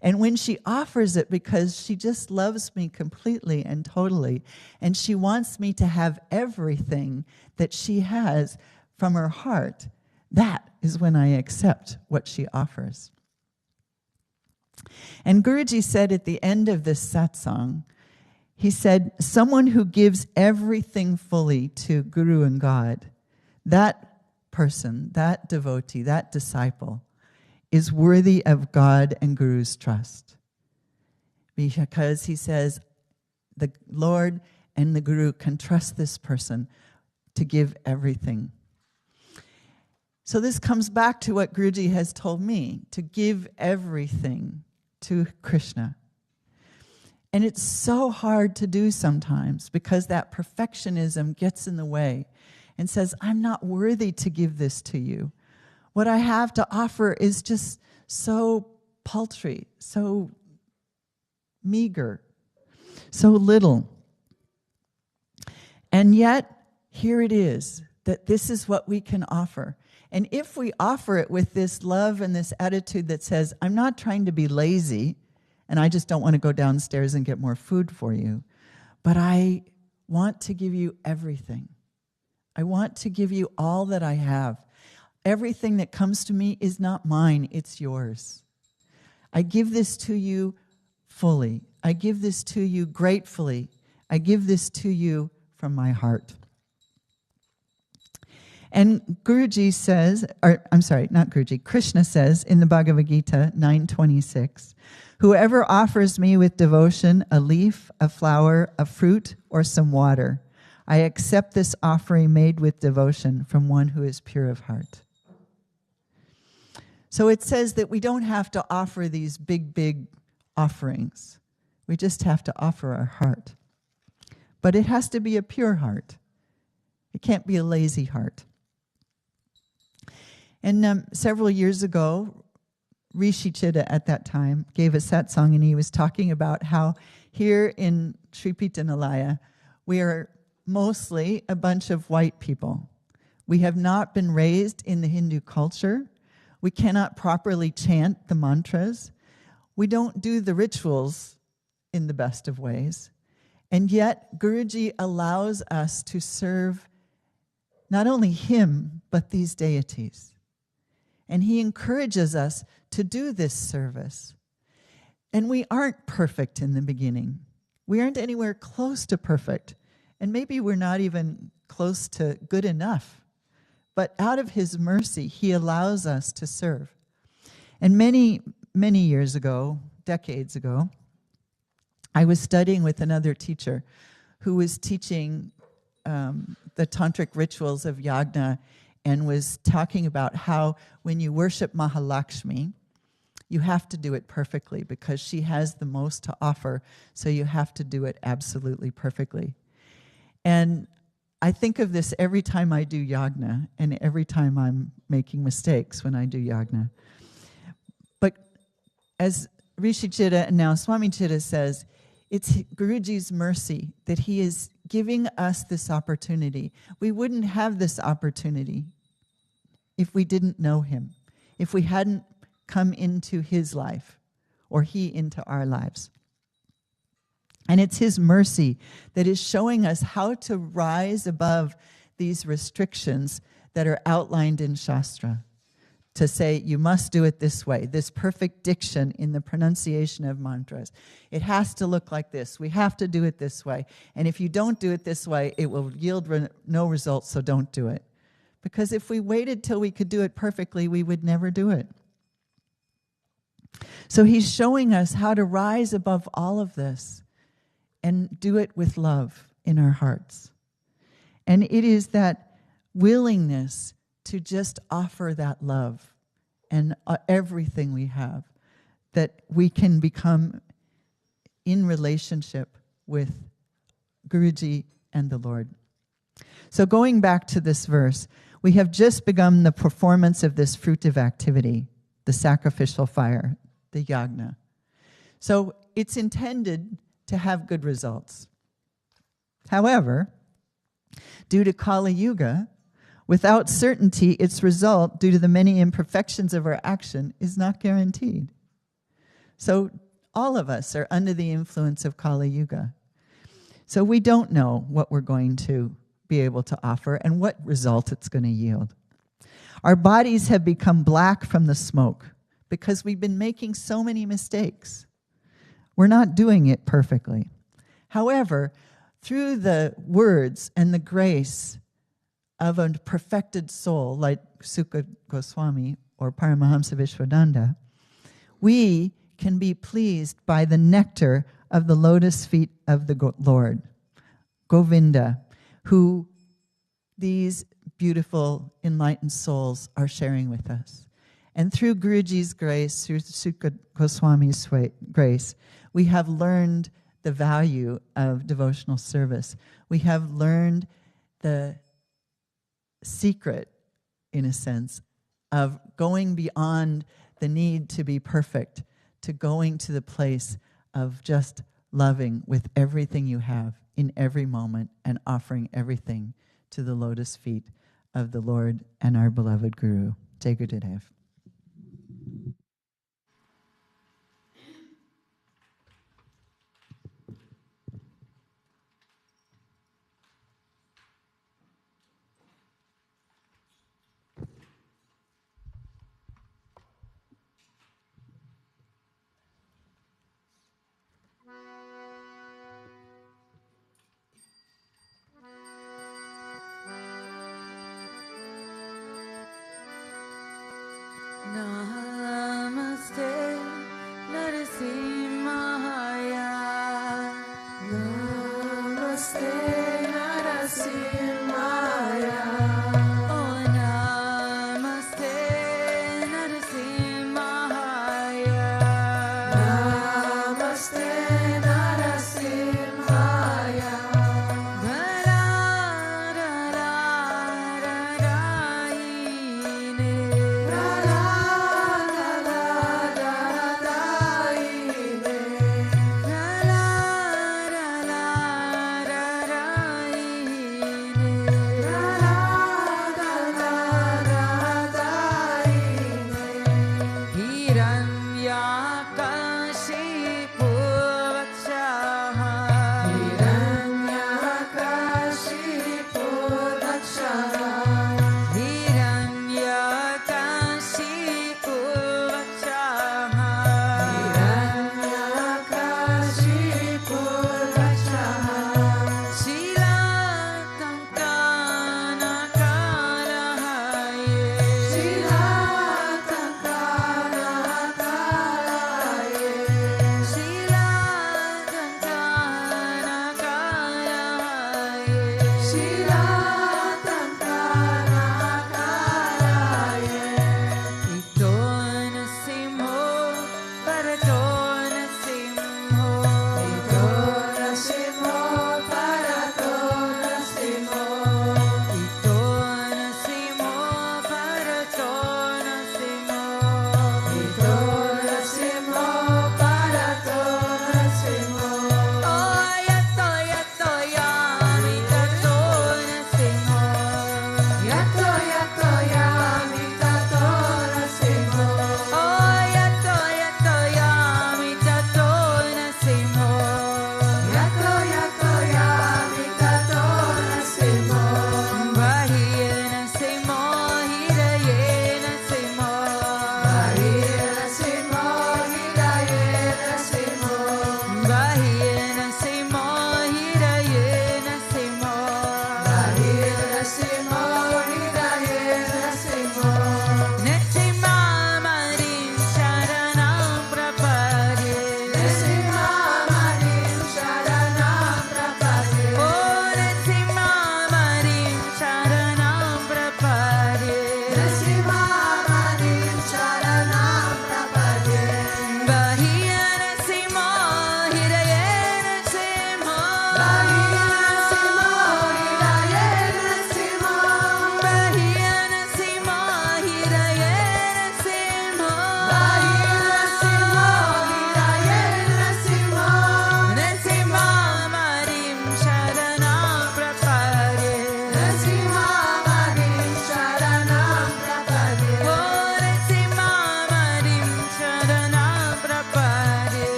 B: And when she offers it because she just loves me completely and totally, and she wants me to have everything that she has from her heart, that is when I accept what she offers. And Guruji said at the end of this satsang, he said, someone who gives everything fully to Guru and God, that person, that devotee, that disciple, is worthy of God and Guru's trust. Because he says, the Lord and the Guru can trust this person to give everything. So this comes back to what Guruji has told me, to give everything to Krishna. And it's so hard to do sometimes because that perfectionism gets in the way and says, I'm not worthy to give this to you. What I have to offer is just so paltry, so meager, so little. And yet, here it is, that this is what we can offer. And if we offer it with this love and this attitude that says, I'm not trying to be lazy, and I just don't want to go downstairs and get more food for you, but I want to give you everything. I want to give you all that I have. Everything that comes to me is not mine, it's yours. I give this to you fully. I give this to you gratefully. I give this to you from my heart. And Guruji says, or I'm sorry, not Guruji, Krishna says in the Bhagavad Gita 9:26, whoever offers me with devotion a leaf, a flower, a fruit, or some water, I accept this offering made with devotion from one who is pure of heart. So it says that we don't have to offer these big offerings. We just have to offer our heart. But it has to be a pure heart. It can't be a lazy heart. And several years ago, Rishi Chitta at that time gave a satsang, and he was talking about how here in Sri Pitanalaya, we are mostly a bunch of white people. We have not been raised in the Hindu culture. We cannot properly chant the mantras. We don't do the rituals in the best of ways. And yet, Guruji allows us to serve not only him, but these deities. And he encourages us to do this service. And we aren't perfect in the beginning. We aren't anywhere close to perfect. And maybe we're not even close to good enough. But out of his mercy, he allows us to serve. And many, many years ago, decades ago, I was studying with another teacher who was teaching the tantric rituals of yagna, and was talking about how when you worship Mahalakshmi, you have to do it perfectly because she has the most to offer, so you have to do it absolutely perfectly. And I think of this every time I do yagna and every time I'm making mistakes when I do yagna. But as Rishi Chitta and now Swami Chitta says, it's Guruji's mercy that he is giving us this opportunity. We wouldn't have this opportunity if we didn't know him, if we hadn't come into his life or he into our lives. And it's his mercy that is showing us how to rise above these restrictions that are outlined in Shastra. To say, you must do it this way, this perfect diction in the pronunciation of mantras. It has to look like this. We have to do it this way. And if you don't do it this way, it will yield no results, so don't do it. Because if we waited till we could do it perfectly, we would never do it. So he's showing us how to rise above all of this and do it with love in our hearts. And it is that willingness to just offer that love and everything we have, that we can become in relationship with Guruji and the Lord. So going back to this verse, we have just begun the performance of this fruitive activity, the sacrificial fire, the yagna. So it's intended to have good results. However, due to Kali Yuga, without certainty, its result, due to the many imperfections of our action, is not guaranteed. So all of us are under the influence of Kali Yuga. So we don't know what we're going to be able to offer and what result it's going to yield. Our bodies have become black from the smoke because we've been making so many mistakes. We're not doing it perfectly. However, through the words and the grace of a perfected soul like Sukha Goswami or Paramahamsa Vishwananda, we can be pleased by the nectar of the lotus feet of the Lord, Govinda, who these beautiful enlightened souls are sharing with us. And through Guruji's grace, through Sukha Goswami's grace, we have learned the value of devotional service. We have learned the secret, in a sense, of going beyond the need to be perfect, to going to the place of just loving with everything you have in every moment and offering everything to the lotus feet of the Lord and our beloved Guru. Jai Gurudev.
A: Namaste, Narasimhaya. Namaste, Narasimhaya. Oh, Namaste, Narasimhaya. Namaste, Narasimhaya.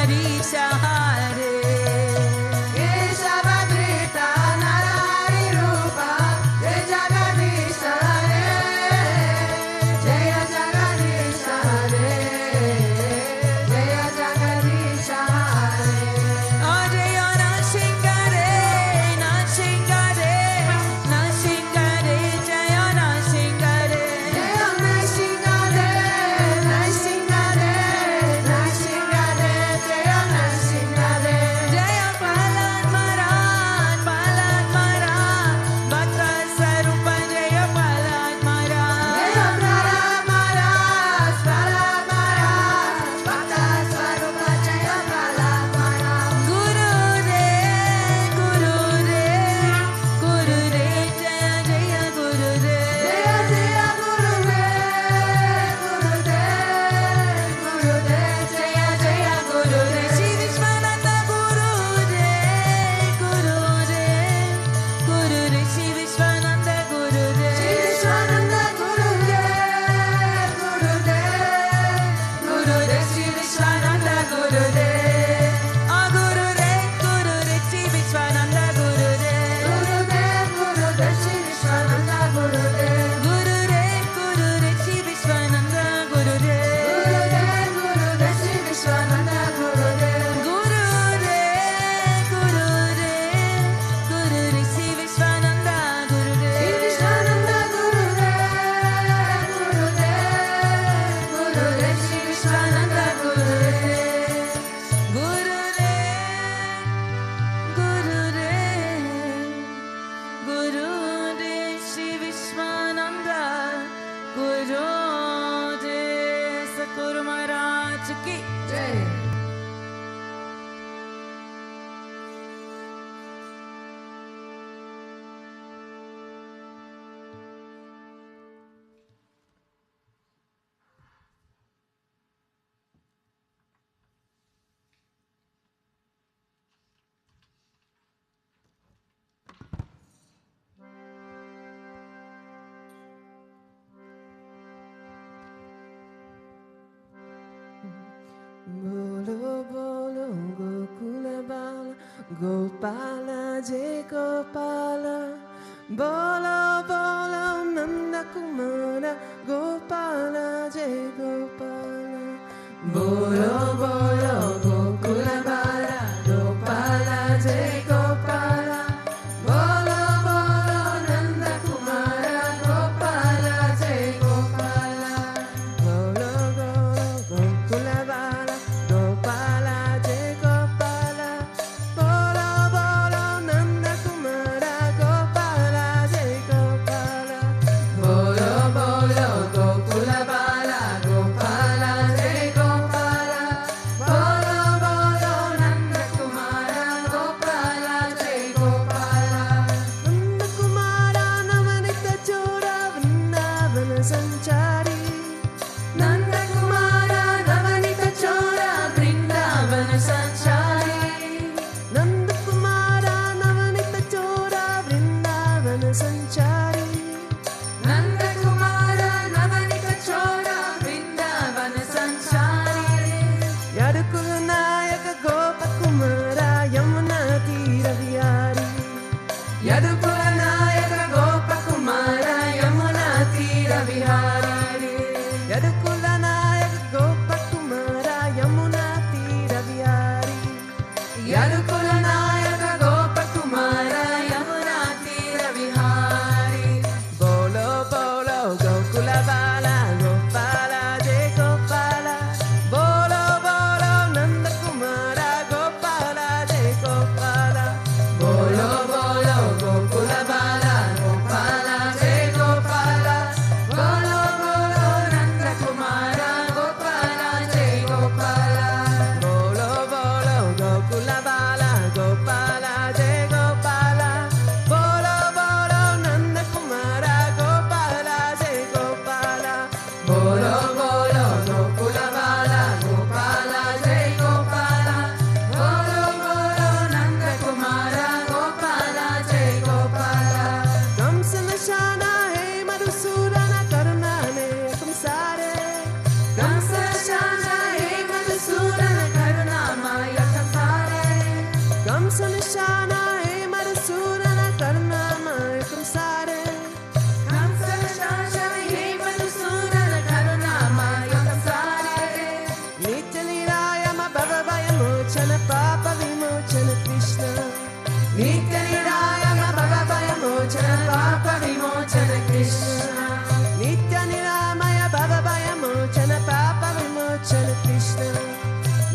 A: Jagarisha Hare Keshavadrita Narahari Rupa Jai Jagarisha Hare Jaya Jagarisha Hare Jaya Jagarisha Hare Jaya Nashingare Nashingare Nashingare Jaya Nashingare Jaya Nashingare Nashingare Nashingare Jaya Nashingare Jaya Palan Maran Palan Maran Bhakta Sarupa Jaya Palan Maran Jaya Palan Maran Palan Maran Bhakta Sarupa Jaya Palan Maran Guru Re Guru Re Guru Re Jaya Jaya Guru Re Jaya Jaya Guru Re Guru Re Guru Re Jaya Jaya Guru Re Shri Vishwananda Guru Re Guru Re Guru Re Shri Vishwananda Guru Re Shri Vishwananda Guru Re Guru Re Guru Re Shri Vishwananda Guru Re Guru Re Guru Re Shri Vishwananda Guru Re Guru Re Guru Re Shri Vishwananda Guru Re Guru Re Guru Re Shri Vishwananda Guru Re Guru Re Guru Re Shri Vishwananda Guru Re Guru Re Guru Re Guru Re Shri Vishwananda Guru Re Shri Vishwananda Guru Re Guru Re Guru Re Shri Vishwananda Guru Re Guru Re Guru Re Guru Re Shri Vishwananda Guru Re Satguru Maharaj ki Jai Bolo bolo Gokula Bala Gopala Jai Gopala Bolo bolo Nanda Kumara Gopala Jai Gopala Bolo bolo Gokula Bala Gopala Jai Gopala Bolo bolo Nanda Kumara Gopala Jai Gopala Bolo bolo Gokula Bala Gopala Jai Gopala Bolo bolo Nanda Kumara Gopala Jai Gopala Bolo bolo Gokula Bala Gopala Jai Gopala Bolo bolo Nanda Kumara Gopala Jai Gopala Nanda Kumara Namanita Chora Vrindavana Sanchari Nanda Kumara Navanita Chora Vrindavana Sanchari Nanda Kumara Navanita Chora Vrindavana Sanchari Nanda Kumara Navanita Chora Vrindavana Sanchari Yadukula Nayaka Gopa Kumara Yamuna Tira Vihari Yadukula Nayaka Gopa Kumara Yamuna Tira Vihari Yadukula Nayaka Gopa Kumara Yamuna Tira Vihari కంసనిశాన హే మధుసూదన కరుణామయకం సారే కంసనిశాన హే మధుసూదన కరుణామయకం సారే నిత్య నిరాయమ భవ భయ మోచన పాప విమోచన కృష్ణ నిత్య నిరాయమ భవ భయ మోచన పాప విమోచన కృష్ణ నిత్య నిరామయ భవ భయ మోచన పాప విమోచన కృష్ణ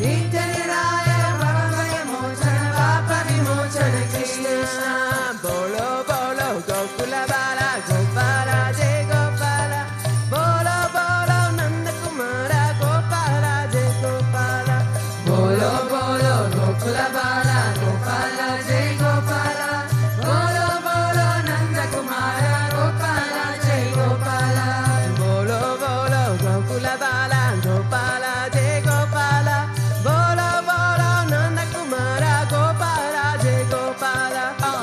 A: నిత్య నిరాయ భవ భయ మోచన పాప విమోచన కృష్ణ బోలో బోలో గోకుల బాల గోపాల జయ గోపాల బోలో బోలో నంద కుమార గోపాల జయ గోపాల బోలో బోలో గోకుల బాల గోపాల జయ గోపాల బోలో బోలో నంద కుమార గోపాల జయ గోపాల బోలో బోలో గోకుల బాల గోపాల జయ గోపాల బోలో బోలో నంద కుమార గోపాల జయ గోపాల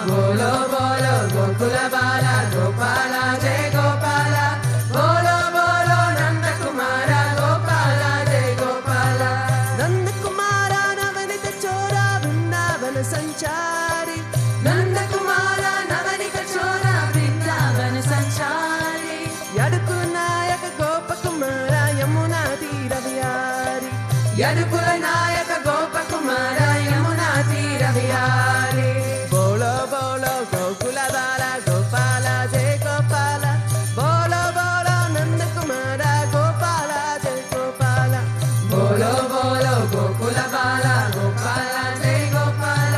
A: బోలో బోలో గోకుల బాల గోపాల జయ గోపాల బోలో బోలో నంద కుమార గోపాల జయ గోపాల నంద కుమార నవనిత చోర బృందావన సంచారి నంద కుమార నవనిత చోర బృందావన సంచారి యడుకుల నాయక గోప కుమార యమునా తీర విహారి యడుకుల నాయక గోప కుమార యమునా తీర విహారి బోలో బోలో గోకుల బాల గోపాల జయ గోపాల బోలో బోలో నంద కుమార గోపాల జయ గోపాల బోలో బోలో గోకుల బాల గోపాల జయ గోపాల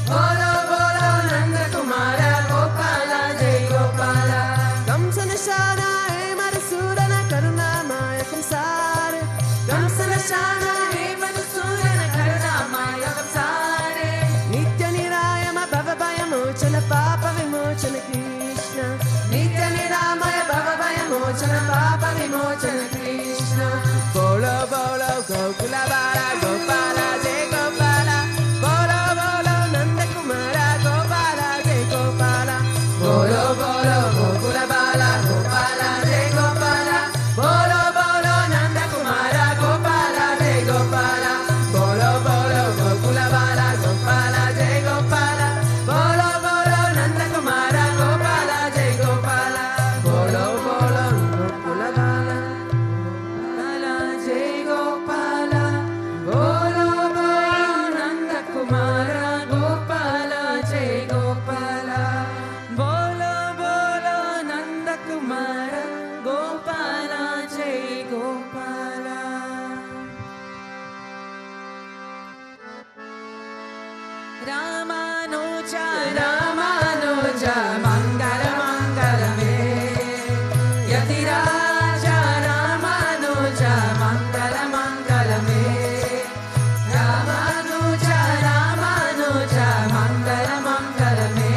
A: బోలో బోలో నంద కుమార గోపాల జయ గోపాల కంసనిశాన హే మధుసూదన కరుణామయకం సారే కంసనిశాన హే మధుసూదన కరుణామయకం సారే నిత్య నిరాయమ భవ భయ మోచన పాప విమోచన కృష్ణ నిత్య నిరామయ భవ భయ మోచన పాప విమోచన కృష్ణ బోలో బోలో గోకుల బాల గోపాల జయ గోపాల బోలో బోలో నంద కుమార గోపాల జయ గోపాల బోలో బోలో గోకుల బాల గోపాల జయ గోపాల బోలో బోలో నంద కుమార గోపాల జయ గోపాల బోలో బోలో గోకుల బాల గోపాల జయ గోపాల బోలో బోలో నంద కుమార గోపాల జయ గోపాల బోలో బోలో గోకుల బాల జయ గోపాల బోలో బోలో నంద కుమార గోపాల జయ గోపాల బోలో బోలో నంద కుమార గోపాల జయ గోపాల రామానుజ రామానుజ మంగళ మంగళమే యతిరాజ రామానుజ మంగళ మంగళమే రామానుజ రామానుజ మంగళ మంగళమే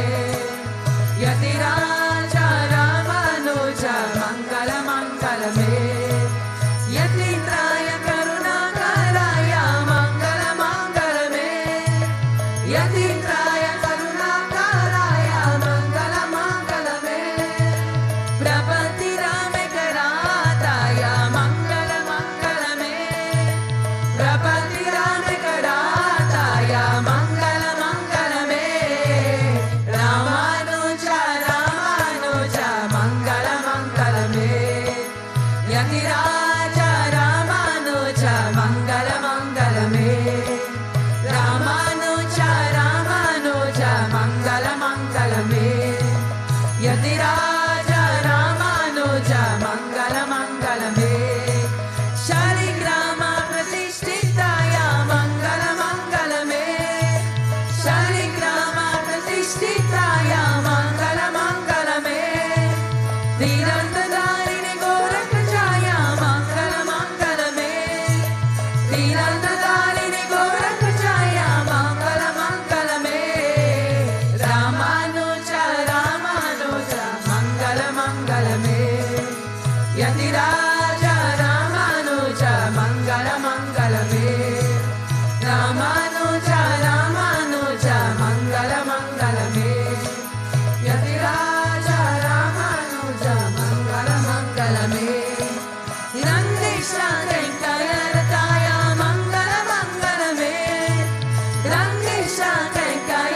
A: యతిరాజ రామానుజ మంగళ మంగళమే యతిత్రాయ కరుణాకరాయ మంగళ మంగళమే యతిత్రాయ కరుణాకరాయ మంగళ మంగళమే ప్రపంతి రామకరాతాయ మంగళ మంగళమే ప్రపంతి రామకరాతాయ మంగళ మంగళమే రామానుజ రామానుజ మంగళ మంగళమే యతిరాజ రామానుజ మంగళ మంగళమే రామానుజ రామానుజ మంగళ మంగళమే యతిరాజ రామానుజ మంగళ మంగళమే శాలిగ్రామ ప్రతిష్ఠితాయ మంగళ మంగళమే శాలిగ్రామ ప్రతిష్ఠితాయ మంగళ మంగళమే తీరంతదారిణి గోరక్షాయ మంగళ మంగళమే తీరంతదారిణి గోరక్షాయ మంగళ మంగళమే రామానుజ రామానుజ మంగళ మంగళమే యతిరాజ రామానుజ మంగళ మంగళమే రామానుజ రామానుజ మంగళ మంగళమే యతిరాజ రామానుజ మంగళ మంగళమే రంగేశ కైకయరతాయ మంగళ మంగళమే రంగేశ కైకయ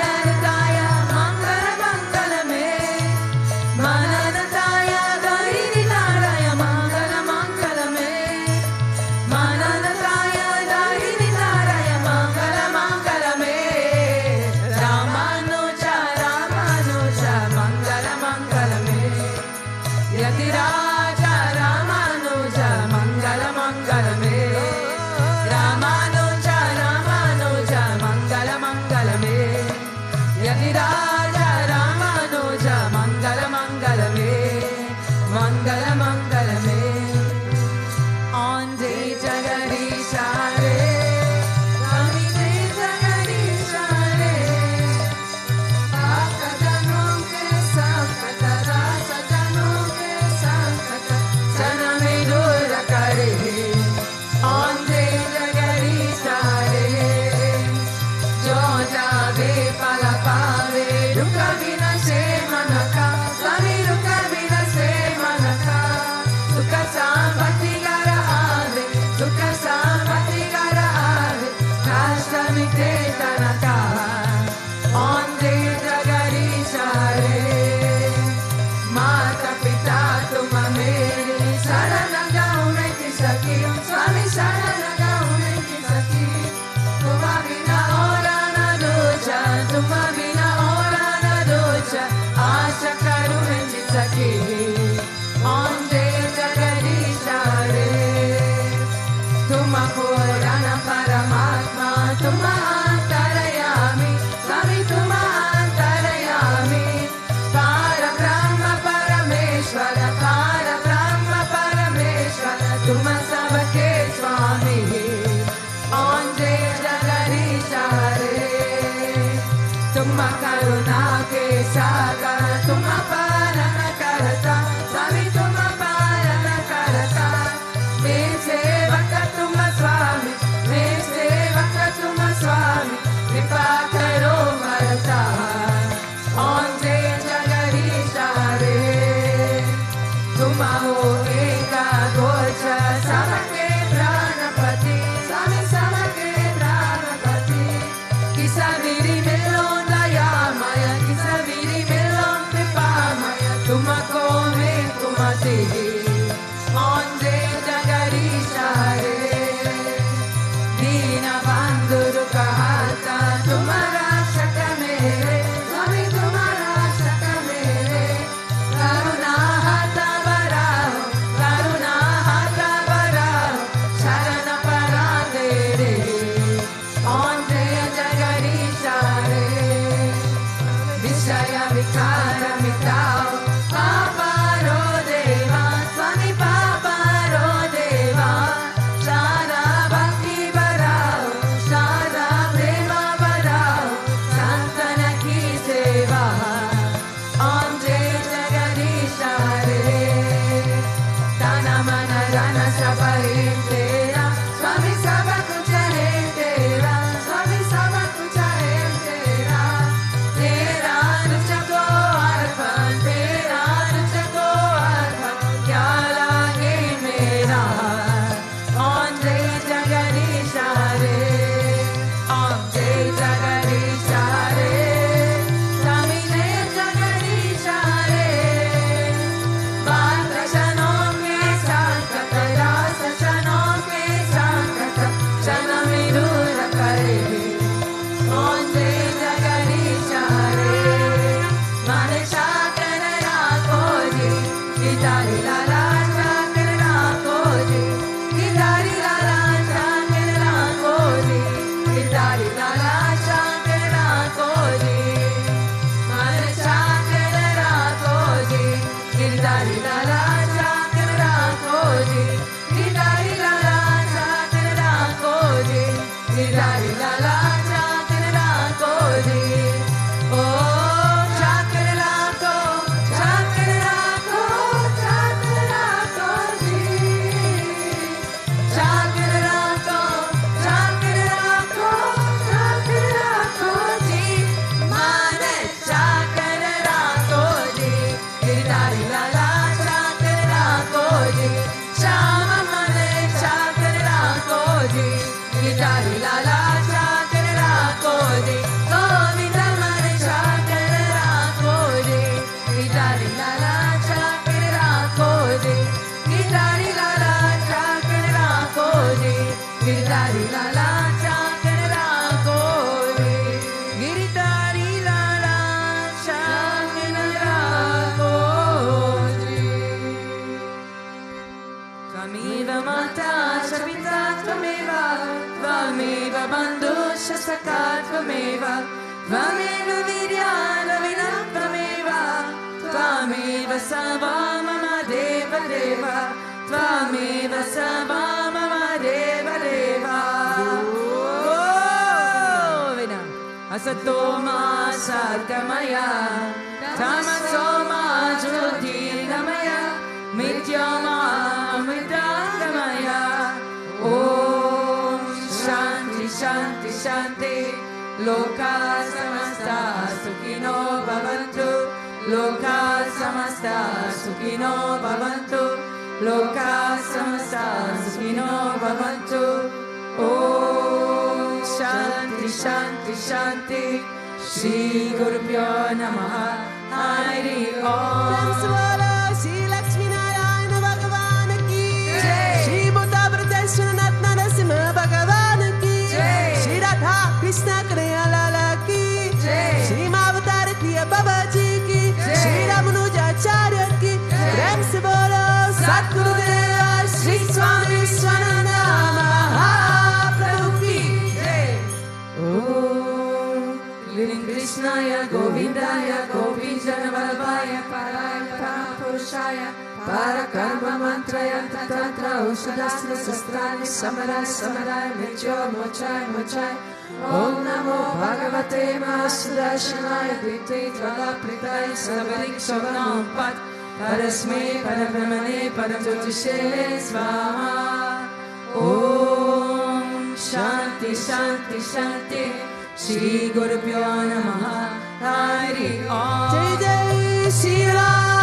A: Swami te tanaka onde Jagadish Hare Mata Pita tum mere sarana gaun mein kisaki Swami sarana gaun mein kisaki Tuma bina aura na docha Tuma bina aura na docha Asha karu mein kisaki onde Jagadish Hare Tuma Purana Paramatma Tuma Antarayami Swami Tuma Antarayami Para Brahma Parameshwara Para Brahma Parameshwara Tuma Sabake Swami Onde Jagadish Hare Tuma Karuna Ke Sagar Tuma Parana Karata Swami Tuma Parana Karata Me Sevaka Tuma Swami Me Sevaka Tuma Swami Kripa Karo Varta Onde Jagadish Hare Tuma Ho Eka Gocha Samake Pranapati Swami Samake Pranapati Kisaviri Milon Dayamaya Kisaviri Milon Kripamaya Tuma Kome Kumati Onde Jagadish Hare Dina Bandhu Kahata Tumara Shaka Mere Swami Tumara Shaka Mere Karuna Hata Barao Karuna Hata Barao Sharana Paradere Onde Jagadish Hare Vishaya Vikara Mitao Paparo Deva Swami Paparo Deva Shara Bhakti Barao Shara Prema Barao Santana Ki Seva Onde Jagadish Hare Tana Mana Rana Sabahe Tera Swami Sabha Kuch Hai Tera Swami Sabha Kuch Hai Tera Tera Rucha Ko Arpan Tera Rucha Ko Arpan Kya lage mera Onde Jagadish Hare Onde Jagadish Hare Swami ne Jagadish Hare Bata Shanon ke Sankat Rasa Shanon ke Sankat Shanam Vidura Kare Onde Jagadish Hare Mane Shakara Rakoji Gitari Lala Shakara Rakoji Gitari Lala Shakara Rakoji Gitari Lala Shakara Rakoji Mane Shakara Rakoji Gitari Lala Shakara Rakoji Gitari Lala Shakara Rakoji Gitari Lala Shakara Rakoji Oh Shakara Rako Shakara Rako Shakara Rakoji Shakara Rako Shakara Rako Shakara Rakoji Mane Shakara Rakoji Gitari Lala Shakara Rakoji Shama Mane Shakara Rakoji Gitari Lala Shakara Rakoji Govinda Mane Shakara Rakoji Gitari Lala Shakara Rakoji Gitari Lala Shakara Rakoji Gitari Lala Shakara Rakoji Gitari Lala Shakara Rakoji Tvameva Mata Shapita Tvameva Tvameva Bandusha Saka Tvameva Tvameva Viryana Vina Tvameva Tvameva Sava Mama Deva Deva Tvameva Sava Mama Deva Deva Govina Asatoma Sargamaya Tamasoma Jyotirgamaya Mityama Amritangamaya Om Shanti Shanti Shanti Loka Samasta Sukhino Bhavantu Loka Samasta Sukhino Bhavantu Loka Samasta Sukhino Bhavantu Om Shanti Shanti Shanti Shanti Shri Guru Pyo Namaha Hari Om
C: Shri Lakshmi Narayana Bhagavan ki
A: Jai.
C: Shri Buddha Pradeshwanath Narasimha Bhagavan ki
A: Jai.
C: Shri Radha Krishna Kanhaiya Lala ki
A: Jai.
C: Shri Mavatar Priya Baba ji ki
A: Jai.
C: Shri Ramanujacharya ki
A: Jai.
C: Prem se bolo Satgurudeva Shri Swami Swananda Mahaprabhu ki
A: Jai. Om Krishnaya Govindaya Govindjana Vallabhaya Paraya Parapurushaya Parakarma Mantraya Tantra Ushadastra Sastrani Samara Samara Mrityo Mochai Mochai Om Namo Bhagavate Mahasudarshanaya Diti Tvala Pritai Savarik Shavanam Pat Parasme Parabrahmane Paramjyotishe Svaha Om Shanti Shanti Shanti Shri Guru Pyo Namaha Hari Om
C: Jai Jai Shri Ram